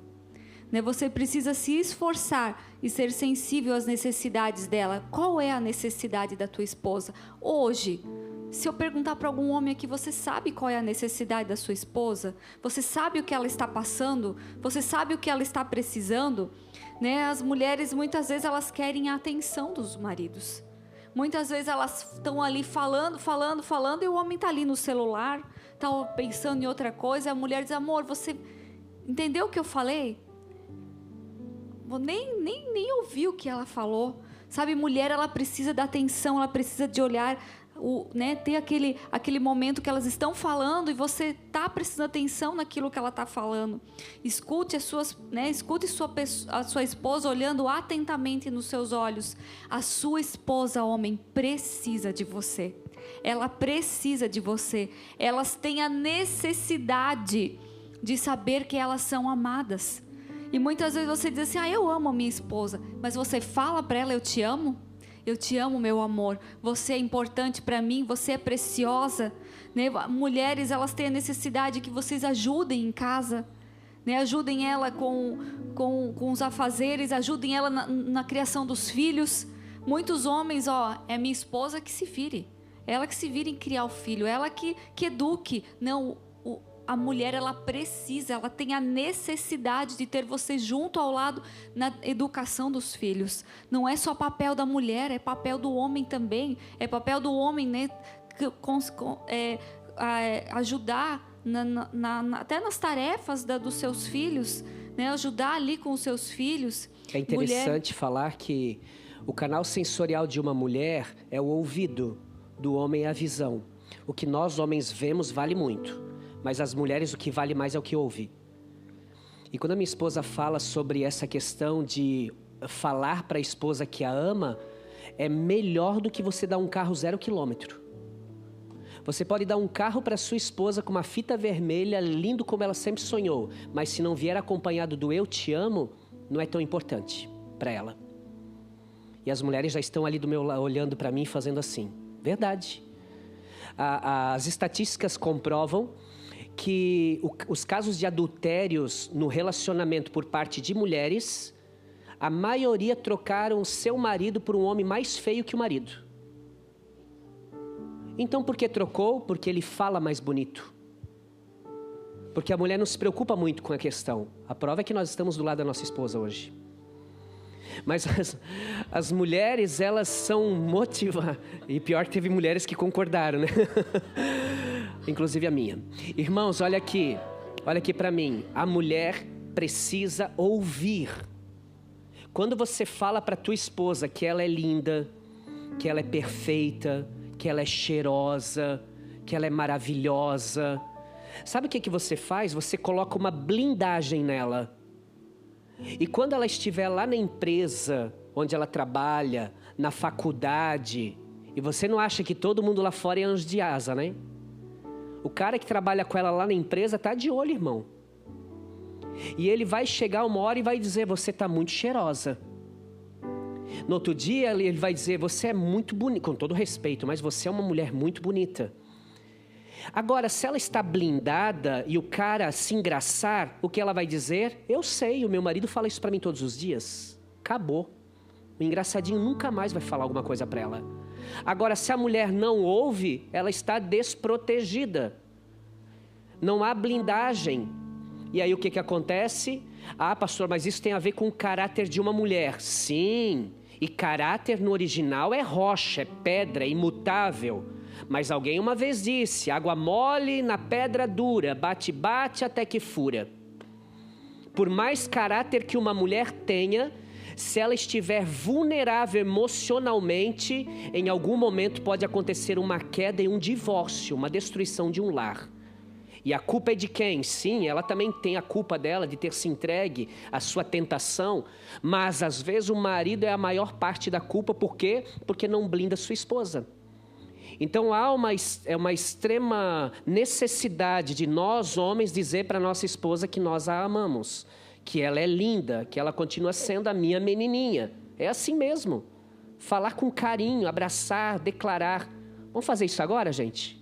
Você precisa se esforçar e ser sensível às necessidades dela. Qual é a necessidade da tua esposa? Hoje, se eu perguntar para algum homem aqui, você sabe qual é a necessidade da sua esposa? Você sabe o que ela está passando? Você sabe o que ela está precisando? As mulheres, muitas vezes, elas querem a atenção dos maridos. Muitas vezes elas estão ali falando, e o homem está ali no celular, está pensando em outra coisa, e a mulher diz, amor, você entendeu o que eu falei? Nem ouvi o que ela falou. Sabe, mulher, ela precisa da atenção, ela precisa de olhar, ter aquele momento que elas estão falando e você está prestando atenção naquilo que ela está falando. Escute escute a sua esposa olhando atentamente nos seus olhos. A sua esposa, homem, precisa de você. Ela precisa de você. Elas têm a necessidade de saber que elas são amadas. E muitas vezes você diz assim, eu amo a minha esposa, mas você fala para ela, eu te amo? Eu te amo, meu amor, você é importante para mim, você é preciosa. Mulheres, elas têm a necessidade que vocês ajudem em casa, ajudem ela com os afazeres, ajudem ela na criação dos filhos. Muitos homens, é minha esposa que se vire, ela que se vire em criar o filho, ela que eduque. Não, a mulher, ela precisa, ela tem a necessidade de ter você junto ao lado na educação dos filhos. Não é só papel da mulher, é papel do homem também. É papel do homem, ajudar até nas tarefas dos seus filhos, ajudar ali com os seus filhos. É interessante falar que o canal sensorial de uma mulher é o ouvido. do homem é a visão. O que nós homens vemos vale muito, mas as mulheres o que vale mais é o que ouve. E quando a minha esposa fala sobre essa questão de falar para a esposa que a ama, é melhor do que você dar um carro 0 quilômetro. Você pode dar um carro para sua esposa com uma fita vermelha, lindo como ela sempre sonhou, mas se não vier acompanhado do eu te amo, não é tão importante para ela. E as mulheres já estão ali do meu lado, olhando para mim, fazendo assim. Verdade. As estatísticas comprovam que os casos de adultérios no relacionamento por parte de mulheres, a maioria trocaram o seu marido por um homem mais feio que o marido. Então por que trocou? Porque ele fala mais bonito. Porque a mulher não se preocupa muito com a questão. A prova é que nós estamos do lado da nossa esposa hoje. Mas as mulheres, elas são motivadas. E pior que teve mulheres que concordaram, né? Inclusive a minha. Irmãos, olha aqui para mim. A mulher precisa ouvir. Quando você fala para tua esposa que ela é linda, que ela é perfeita, que ela é cheirosa, que ela é maravilhosa, sabe o que você faz? Você coloca uma blindagem nela. E quando ela estiver lá na empresa onde ela trabalha, na faculdade, e você não acha que todo mundo lá fora é anjo de asa, né? O cara que trabalha com ela lá na empresa tá de olho, irmão. E ele vai chegar uma hora e vai dizer, você tá muito cheirosa. No outro dia ele vai dizer, você é muito bonita, com todo respeito, mas você é uma mulher muito bonita. Agora, se ela está blindada e o cara se engraçar, o que ela vai dizer? Eu sei, o meu marido fala isso para mim todos os dias. Acabou. O engraçadinho nunca mais vai falar alguma coisa para ela. Agora, se a mulher não ouve, ela está desprotegida. Não há blindagem. E aí o que acontece? Ah, pastor, mas isso tem a ver com o caráter de uma mulher. Sim, e caráter no original é rocha, é pedra, é imutável. Mas alguém uma vez disse, água mole na pedra dura, bate, bate até que fura. Por mais caráter que uma mulher tenha, se ela estiver vulnerável emocionalmente, em algum momento pode acontecer uma queda e um divórcio, uma destruição de um lar. E a culpa é de quem? Sim, ela também tem a culpa dela de ter se entregue à sua tentação, mas às vezes o marido é a maior parte da culpa, por quê? Porque não blinda sua esposa. Então há uma extrema necessidade de nós homens dizer para nossa esposa que nós a amamos, que ela é linda, que ela continua sendo a minha menininha. É assim mesmo. Falar com carinho, abraçar, declarar. Vamos fazer isso agora, gente?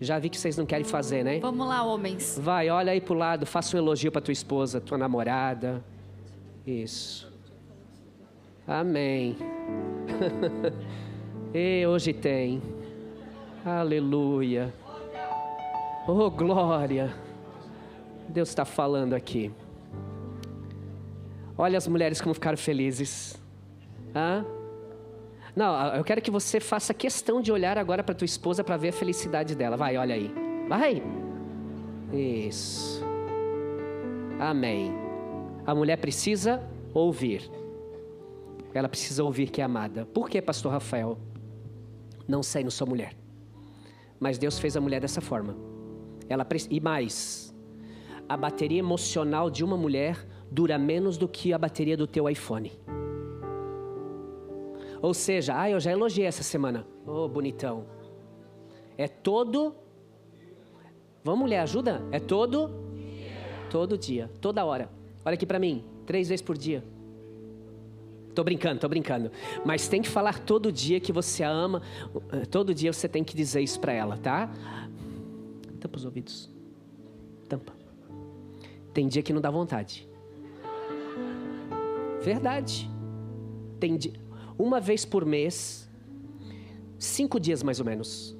Já vi que vocês não querem fazer, né? Vamos lá, homens. Vai, olha aí pro lado, faça um elogio para tua esposa, tua namorada. Isso. Amém. E hoje tem. Aleluia. Oh, glória. Deus está falando aqui. Olha as mulheres como ficaram felizes. Hã? Não, eu quero que você faça questão de olhar agora para tua esposa para ver a felicidade dela. Vai, olha aí. Vai. Isso. Amém. A mulher precisa ouvir. Ela precisa ouvir que é amada. Por que, pastor Rafael? Não sei, não sou mulher. Mas Deus fez a mulher dessa forma. E mais, a bateria emocional de uma mulher dura menos do que a bateria do teu iPhone. Ou seja, eu já elogiei essa semana. Oh, bonitão. É todo... Vamos, mulher, ajuda? É todo dia, toda hora. Olha aqui pra mim, 3 vezes por dia. Tô brincando. Mas tem que falar todo dia que você a ama. Todo dia você tem que dizer isso pra ela, tá? Tampa os ouvidos. Tampa. Tem dia que não dá vontade. Verdade. Tem dia... Uma vez por mês, 5 dias mais ou menos,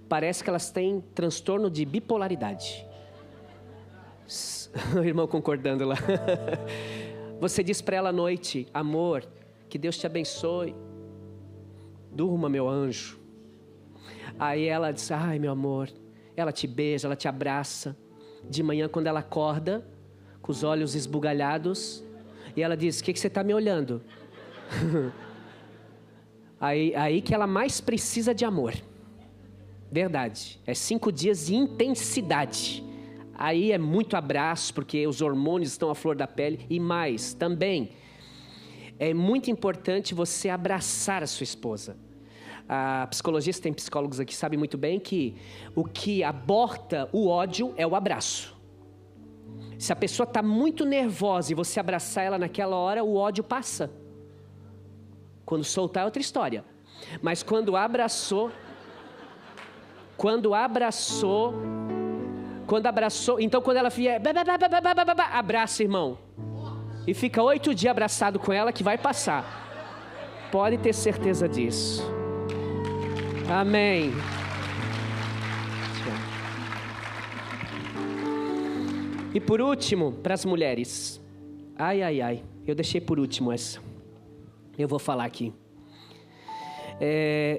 parece que elas têm transtorno de bipolaridade. O irmão concordando lá. Você diz para ela à noite, amor, que Deus te abençoe. Durma, meu anjo. Aí ela diz, ai, meu amor. Ela te beija, ela te abraça. De manhã, quando ela acorda, com os olhos esbugalhados, e ela diz, o que você está me olhando? Aí que ela mais precisa de amor. Verdade. É 5 dias de intensidade. Aí é muito abraço, porque os hormônios estão à flor da pele. E mais, também, é muito importante você abraçar a sua esposa. A psicologista, tem psicólogos aqui que sabem muito bem que o que aborta o ódio é o abraço. Se a pessoa está muito nervosa e você abraçar ela naquela hora, o ódio passa. Quando soltar é outra história. Mas quando abraçou, então quando ela vier, abraça, irmão. E fica 8 dias abraçado com ela que vai passar. Pode ter certeza disso. Amém. E por último, para as mulheres. Eu deixei por último essa. Eu vou falar aqui.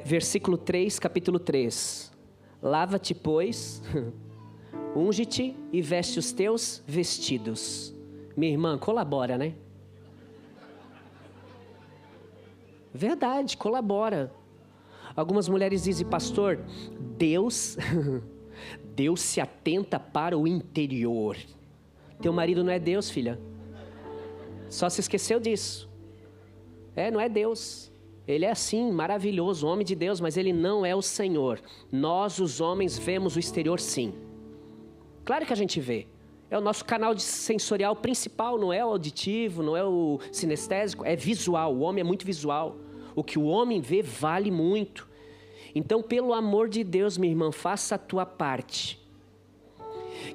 Versículo 3, capítulo 3. Lava-te, pois, unge-te e veste os teus vestidos. Minha irmã, colabora, né? Verdade, colabora. Algumas mulheres dizem, pastor, Deus se atenta para o interior. Teu marido não é Deus, filha. Só se esqueceu disso. Não é Deus. Ele é assim, maravilhoso, homem de Deus, mas ele não é o Senhor. Nós, os homens, vemos o exterior sim. Claro que a gente vê. É o nosso canal sensorial principal, não é o auditivo, não é o sinestésico, é visual. O homem é muito visual. O que o homem vê vale muito. Então, pelo amor de Deus, minha irmã, faça a tua parte.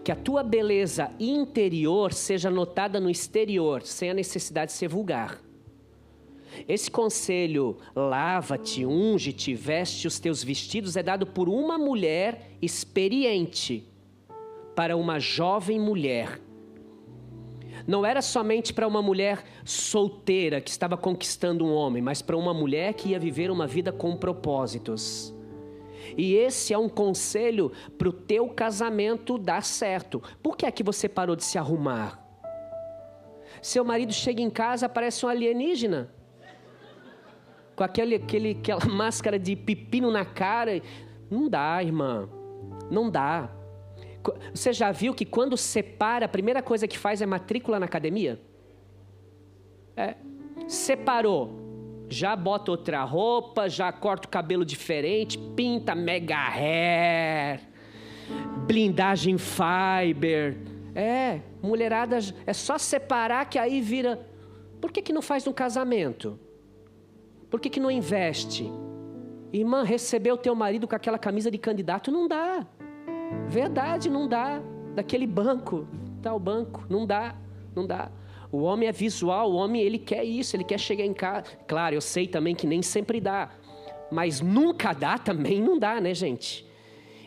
Que a tua beleza interior seja notada no exterior, sem a necessidade de ser vulgar. Esse conselho, lava-te, unge-te, veste os teus vestidos, é dado por uma mulher experiente para uma jovem mulher. Não era somente para uma mulher solteira que estava conquistando um homem, mas para uma mulher que ia viver uma vida com propósitos. E esse é um conselho para o teu casamento dar certo. Por que é que você parou de se arrumar? Seu marido chega em casa, parece um alienígena. Com aquela máscara de pepino na cara. Não dá, irmã. Não dá. Você já viu que quando separa, a primeira coisa que faz é matrícula na academia? Separou. Já bota outra roupa, já corta o cabelo diferente, pinta mega hair, blindagem fiber. Mulherada, é só separar que aí vira. Por que não faz no casamento? Por que não investe? Irmã, receber o teu marido com aquela camisa de candidato não dá. Verdade, não dá. Daquele banco, tal banco, não dá. O homem é visual, o homem ele quer isso, ele quer chegar em casa. Claro, eu sei também que nem sempre dá. Mas nunca dá também, não dá, né, gente?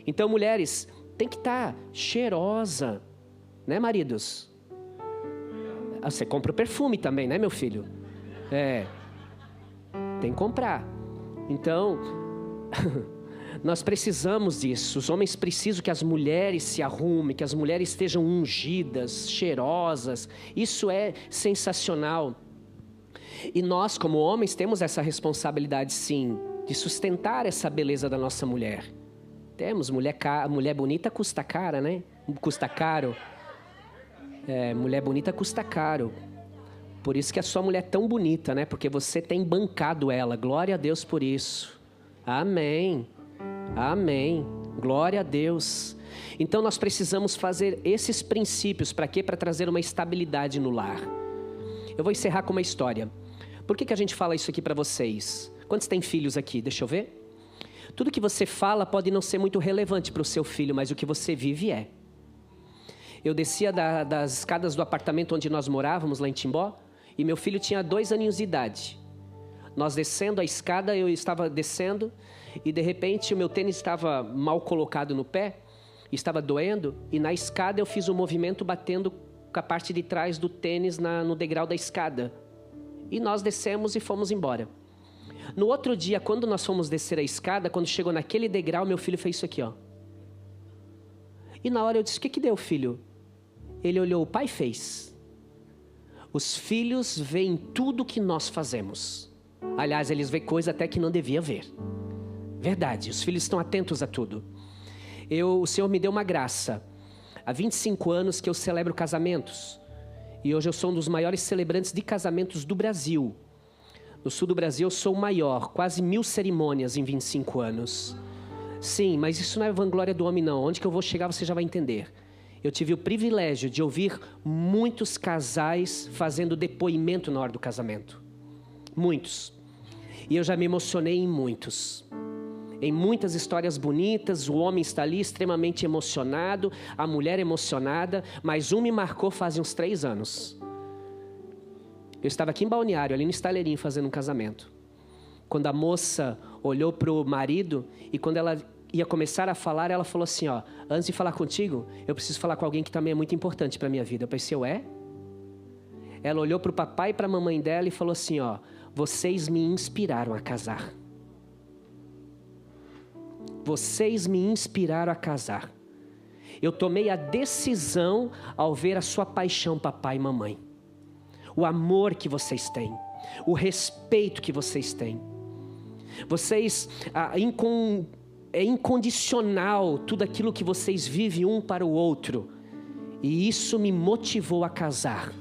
Então, mulheres, tem que estar cheirosa, né, maridos? Você compra o perfume também, né, meu filho? Tem que comprar. Então, nós precisamos disso. Os homens precisam que as mulheres se arrumem, que as mulheres estejam ungidas, cheirosas. Isso é sensacional. E nós, como homens, temos essa responsabilidade, sim, de sustentar essa beleza da nossa mulher. Temos. Mulher bonita custa cara, né? Custa caro. Mulher bonita custa caro. Por isso que a sua mulher é tão bonita, né? Porque você tem bancado ela. Glória a Deus por isso. Amém. Amém. Glória a Deus. Então nós precisamos fazer esses princípios. Para quê? Para trazer uma estabilidade no lar. Eu vou encerrar com uma história. Por que a gente fala isso aqui para vocês? Quantos têm filhos aqui? Deixa eu ver. Tudo que você fala pode não ser muito relevante para o seu filho, mas o que você vive é. Eu descia das escadas do apartamento onde nós morávamos, lá em Timbó, e meu filho tinha 2 aninhos de idade. Nós descendo a escada, eu estava descendo, e de repente o meu tênis estava mal colocado no pé, estava doendo, e na escada eu fiz um movimento batendo com a parte de trás do tênis no degrau da escada. E nós descemos e fomos embora. No outro dia, quando nós fomos descer a escada, quando chegou naquele degrau, meu filho fez isso aqui, ó. E na hora eu disse, o que deu, filho? Ele olhou, o pai fez. Os filhos veem tudo que nós fazemos. Aliás, eles veem coisa até que não devia ver. Verdade, os filhos estão atentos a tudo. O Senhor me deu uma graça. Há 25 anos que eu celebro casamentos. E hoje eu sou um dos maiores celebrantes de casamentos do Brasil. No sul do Brasil eu sou o maior, quase 1000 cerimônias em 25 anos. Sim, mas isso não é vanglória do homem não. Onde que eu vou chegar você já vai entender. Eu tive o privilégio de ouvir muitos casais fazendo depoimento na hora do casamento. Muitos. E eu já me emocionei em muitos. Em muitas histórias bonitas, o homem está ali extremamente emocionado, a mulher emocionada, mas me marcou faz uns 3 anos. Eu estava aqui em Balneário, ali no Estaleirinho, fazendo um casamento. Quando a moça olhou para o marido e quando ela ia começar a falar, ela falou assim, ó, antes de falar contigo, eu preciso falar com alguém que também é muito importante para a minha vida. Eu pensei, ué? Ela olhou para o papai e para a mamãe dela e falou assim, ó, vocês me inspiraram a casar. Vocês me inspiraram a casar. Eu tomei a decisão ao ver a sua paixão, papai e mamãe. O amor que vocês têm. O respeito que vocês têm. Vocês, é incondicional tudo aquilo que vocês vivem um para o outro. E isso me motivou a casar.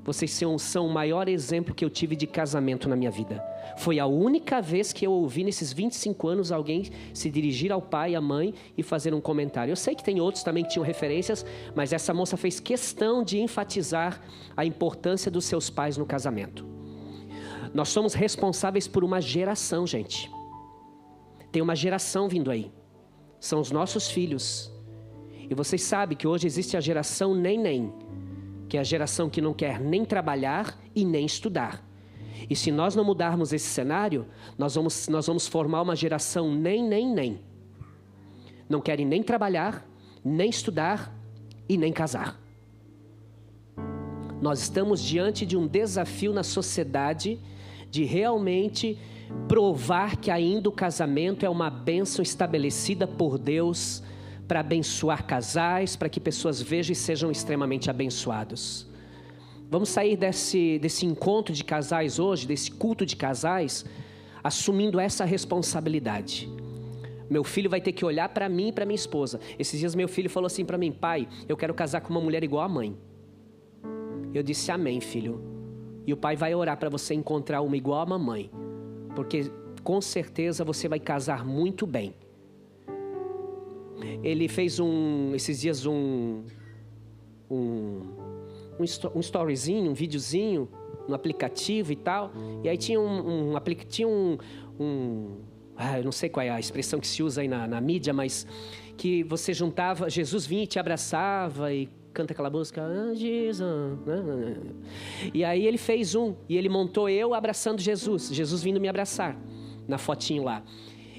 Vocês são o maior exemplo que eu tive de casamento na minha vida. Foi a única vez que eu ouvi nesses 25 anos alguém se dirigir ao pai e à mãe e fazer um comentário. Eu sei que tem outros também que tinham referências, mas essa moça fez questão de enfatizar a importância dos seus pais no casamento. Nós somos responsáveis por uma geração, gente. Tem uma geração vindo aí. São os nossos filhos. E vocês sabem que hoje existe a geração nem, que é a geração que não quer nem trabalhar e nem estudar. E se nós não mudarmos esse cenário, nós vamos formar uma geração nem. Não querem nem trabalhar, nem estudar e nem casar. Nós estamos diante de um desafio na sociedade de realmente provar que ainda o casamento é uma bênção estabelecida por Deus para abençoar casais, para que pessoas vejam e sejam extremamente abençoados. Vamos sair desse encontro de casais hoje, desse culto de casais, assumindo essa responsabilidade. Meu filho vai ter que olhar para mim e para minha esposa. Esses dias meu filho falou assim para mim, pai, eu quero casar com uma mulher igual a mãe. Eu disse, amém, filho. E o pai vai orar para você encontrar uma igual a mamãe, porque com certeza você vai casar muito bem. Ele fez esses dias um storyzinho, um videozinho no aplicativo e tal. E aí tinha eu não sei qual é a expressão que se usa aí na mídia, mas que você juntava, Jesus vinha e te abraçava e canta aquela música, Jesus. E aí ele fez e ele montou eu abraçando Jesus vindo me abraçar, na fotinho lá.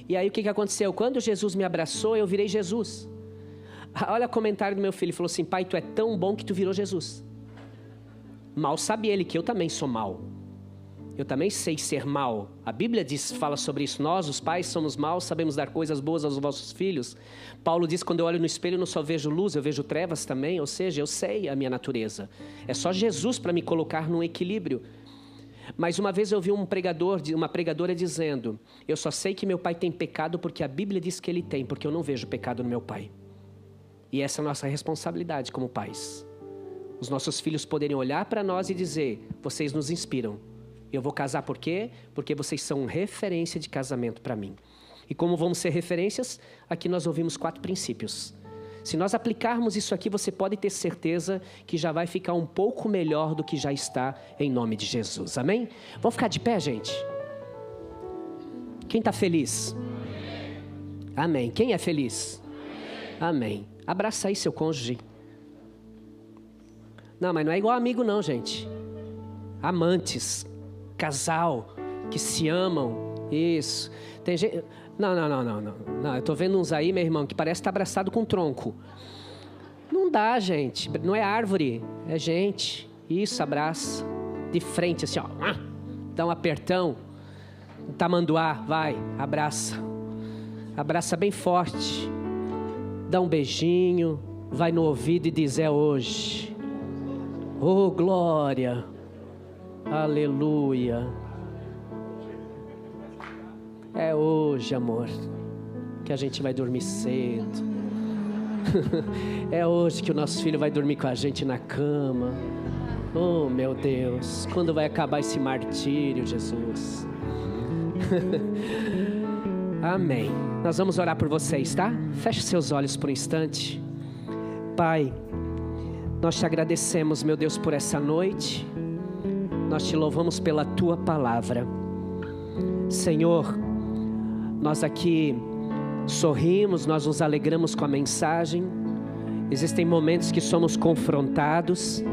E aí o que aconteceu? Quando Jesus me abraçou, eu virei Jesus. Olha o comentário do meu filho, ele falou assim, pai, tu é tão bom que tu virou Jesus. Mal sabe ele que eu também sou mal. Eu também sei ser mal. A Bíblia fala sobre isso. Nós, os pais, somos maus, sabemos dar coisas boas aos vossos filhos. Paulo diz, quando eu olho no espelho, eu não só vejo luz, eu vejo trevas também. Ou seja, eu sei a minha natureza. É só Jesus para me colocar num equilíbrio. Mas uma vez eu ouvi uma pregadora dizendo, eu só sei que meu pai tem pecado porque a Bíblia diz que ele tem, porque eu não vejo pecado no meu pai. E essa é a nossa responsabilidade como pais. Os nossos filhos poderem olhar para nós e dizer, vocês nos inspiram. Eu vou casar por quê? Porque vocês são referência de casamento para mim. E como vamos ser referências? Aqui nós ouvimos 4 princípios. Se nós aplicarmos isso aqui, você pode ter certeza que já vai ficar um pouco melhor do que já está, em nome de Jesus. Amém? Vamos ficar de pé, gente? Quem está feliz? Amém. Quem é feliz? Amém. Abraça aí seu cônjuge. Não, mas não é igual amigo não, gente. Amantes, casal, que se amam. Isso. Tem gente... Não, eu tô vendo uns aí, meu irmão, que parece estar abraçado com um tronco. Não dá, gente. Não é árvore, é gente. Isso, abraça. De frente, assim, ó. Dá um apertão. Tamanduá, vai, abraça. Abraça bem forte. Dá um beijinho. Vai no ouvido e diz, é hoje. Oh, glória. Aleluia. É hoje, amor, que a gente vai dormir cedo. É hoje que o nosso filho vai dormir com a gente na cama. Oh, meu Deus, quando vai acabar esse martírio, Jesus? Amém. Nós vamos orar por vocês, tá? Feche seus olhos por um instante. Pai, nós te agradecemos, meu Deus, por essa noite. Nós te louvamos pela tua palavra. Senhor, nós aqui sorrimos, nós nos alegramos com a mensagem. Existem momentos que somos confrontados,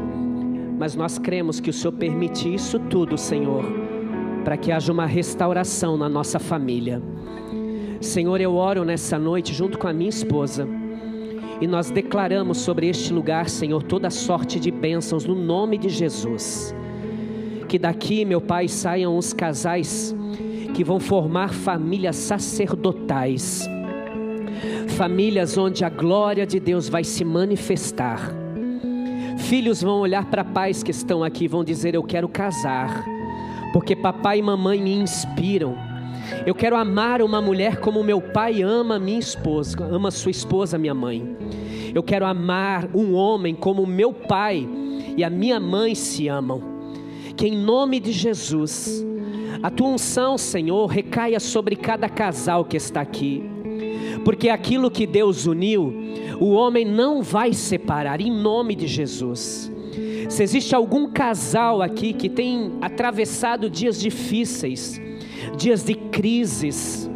mas nós cremos que o Senhor permite isso tudo, Senhor, para que haja uma restauração na nossa família. Senhor, eu oro nessa noite junto com a minha esposa, e nós declaramos sobre este lugar, Senhor, toda sorte de bênçãos no nome de Jesus. Que daqui, meu Pai, saiam os casais que vão formar famílias sacerdotais, famílias onde a glória de Deus vai se manifestar. Filhos vão olhar para pais que estão aqui e vão dizer: eu quero casar, porque papai e mamãe me inspiram. Eu quero amar uma mulher como meu pai ama minha esposa, ama sua esposa, minha mãe. Eu quero amar um homem como meu pai e a minha mãe se amam. Que em nome de Jesus, a tua unção, Senhor, recaia sobre cada casal que está aqui. Porque aquilo que Deus uniu, o homem não vai separar, em nome de Jesus. Se existe algum casal aqui que tem atravessado dias difíceis, dias de crises,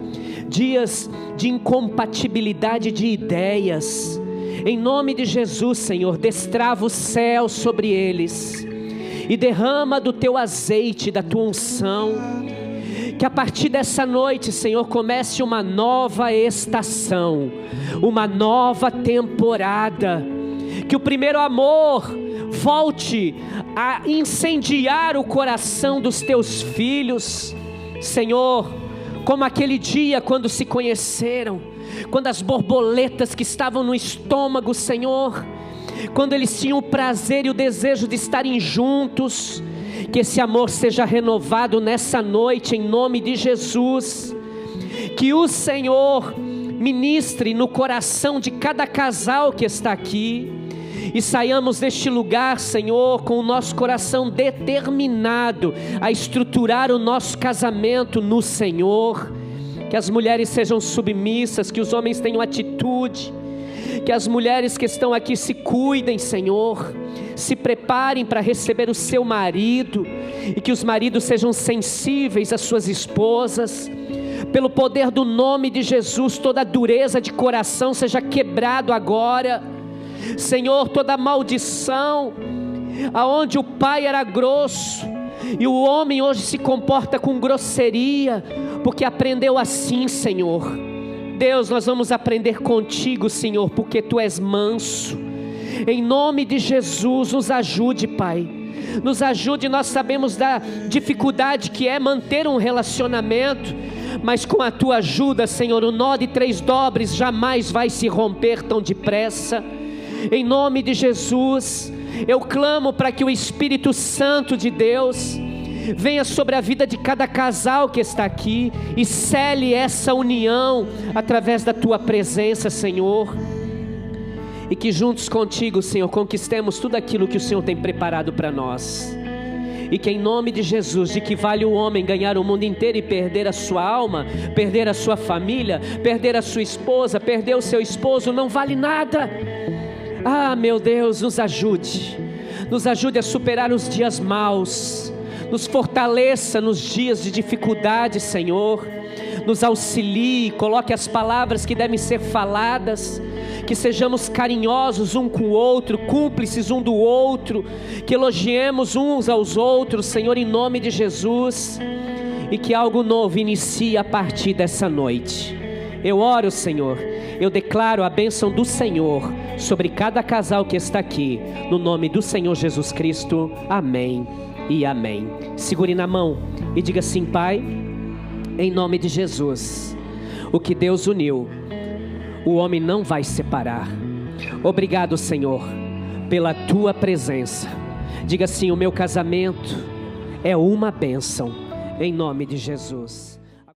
dias de incompatibilidade de ideias, em nome de Jesus, Senhor, destrava o céu sobre eles e derrama do teu azeite, da tua unção. Que a partir dessa noite, Senhor, comece uma nova estação, uma nova temporada. Que o primeiro amor volte a incendiar o coração dos teus filhos, Senhor, como aquele dia quando se conheceram, quando as borboletas que estavam no estômago, Senhor, quando eles tinham o prazer e o desejo de estarem juntos. Que esse amor seja renovado nessa noite, em nome de Jesus. Que o Senhor ministre no coração de cada casal que está aqui, e saiamos deste lugar, Senhor, com o nosso coração determinado a estruturar o nosso casamento no Senhor. Que as mulheres sejam submissas, que os homens tenham atitude, que as mulheres que estão aqui se cuidem, Senhor, se preparem para receber o seu marido, e que os maridos sejam sensíveis às suas esposas. Pelo poder do nome de Jesus, toda dureza de coração seja quebrado agora, Senhor. Toda maldição, aonde o pai era grosso e o homem hoje se comporta com grosseria, porque aprendeu assim, Senhor. Deus, nós vamos aprender contigo, Senhor, porque tu és manso. Em nome de Jesus, nos ajude, Pai, nos ajude. Nós sabemos da dificuldade que é manter um relacionamento, mas com a tua ajuda, Senhor, o nó de 3 dobras jamais vai se romper tão depressa. Em nome de Jesus, eu clamo para que o Espírito Santo de Deus venha sobre a vida de cada casal que está aqui e cele essa união através da tua presença, Senhor. E que juntos contigo, Senhor, conquistemos tudo aquilo que o Senhor tem preparado para nós. E que em nome de Jesus, de que vale o homem ganhar o mundo inteiro e perder a sua alma, perder a sua família, perder a sua esposa, perder o seu esposo, não vale nada. Ah, meu Deus, nos ajude a superar os dias maus, nos fortaleça nos dias de dificuldade, Senhor. Nos auxilie, coloque as palavras que devem ser faladas, que sejamos carinhosos um com o outro, cúmplices um do outro, que elogiemos uns aos outros, Senhor, em nome de Jesus, e que algo novo inicie a partir dessa noite. Eu oro, Senhor, eu declaro a bênção do Senhor sobre cada casal que está aqui, no nome do Senhor Jesus Cristo, amém e amém. Segure na mão e diga assim: Pai, em nome de Jesus, o que Deus uniu, o homem não vai separar. Obrigado, Senhor, pela tua presença. Diga assim: o meu casamento é uma bênção, em nome de Jesus.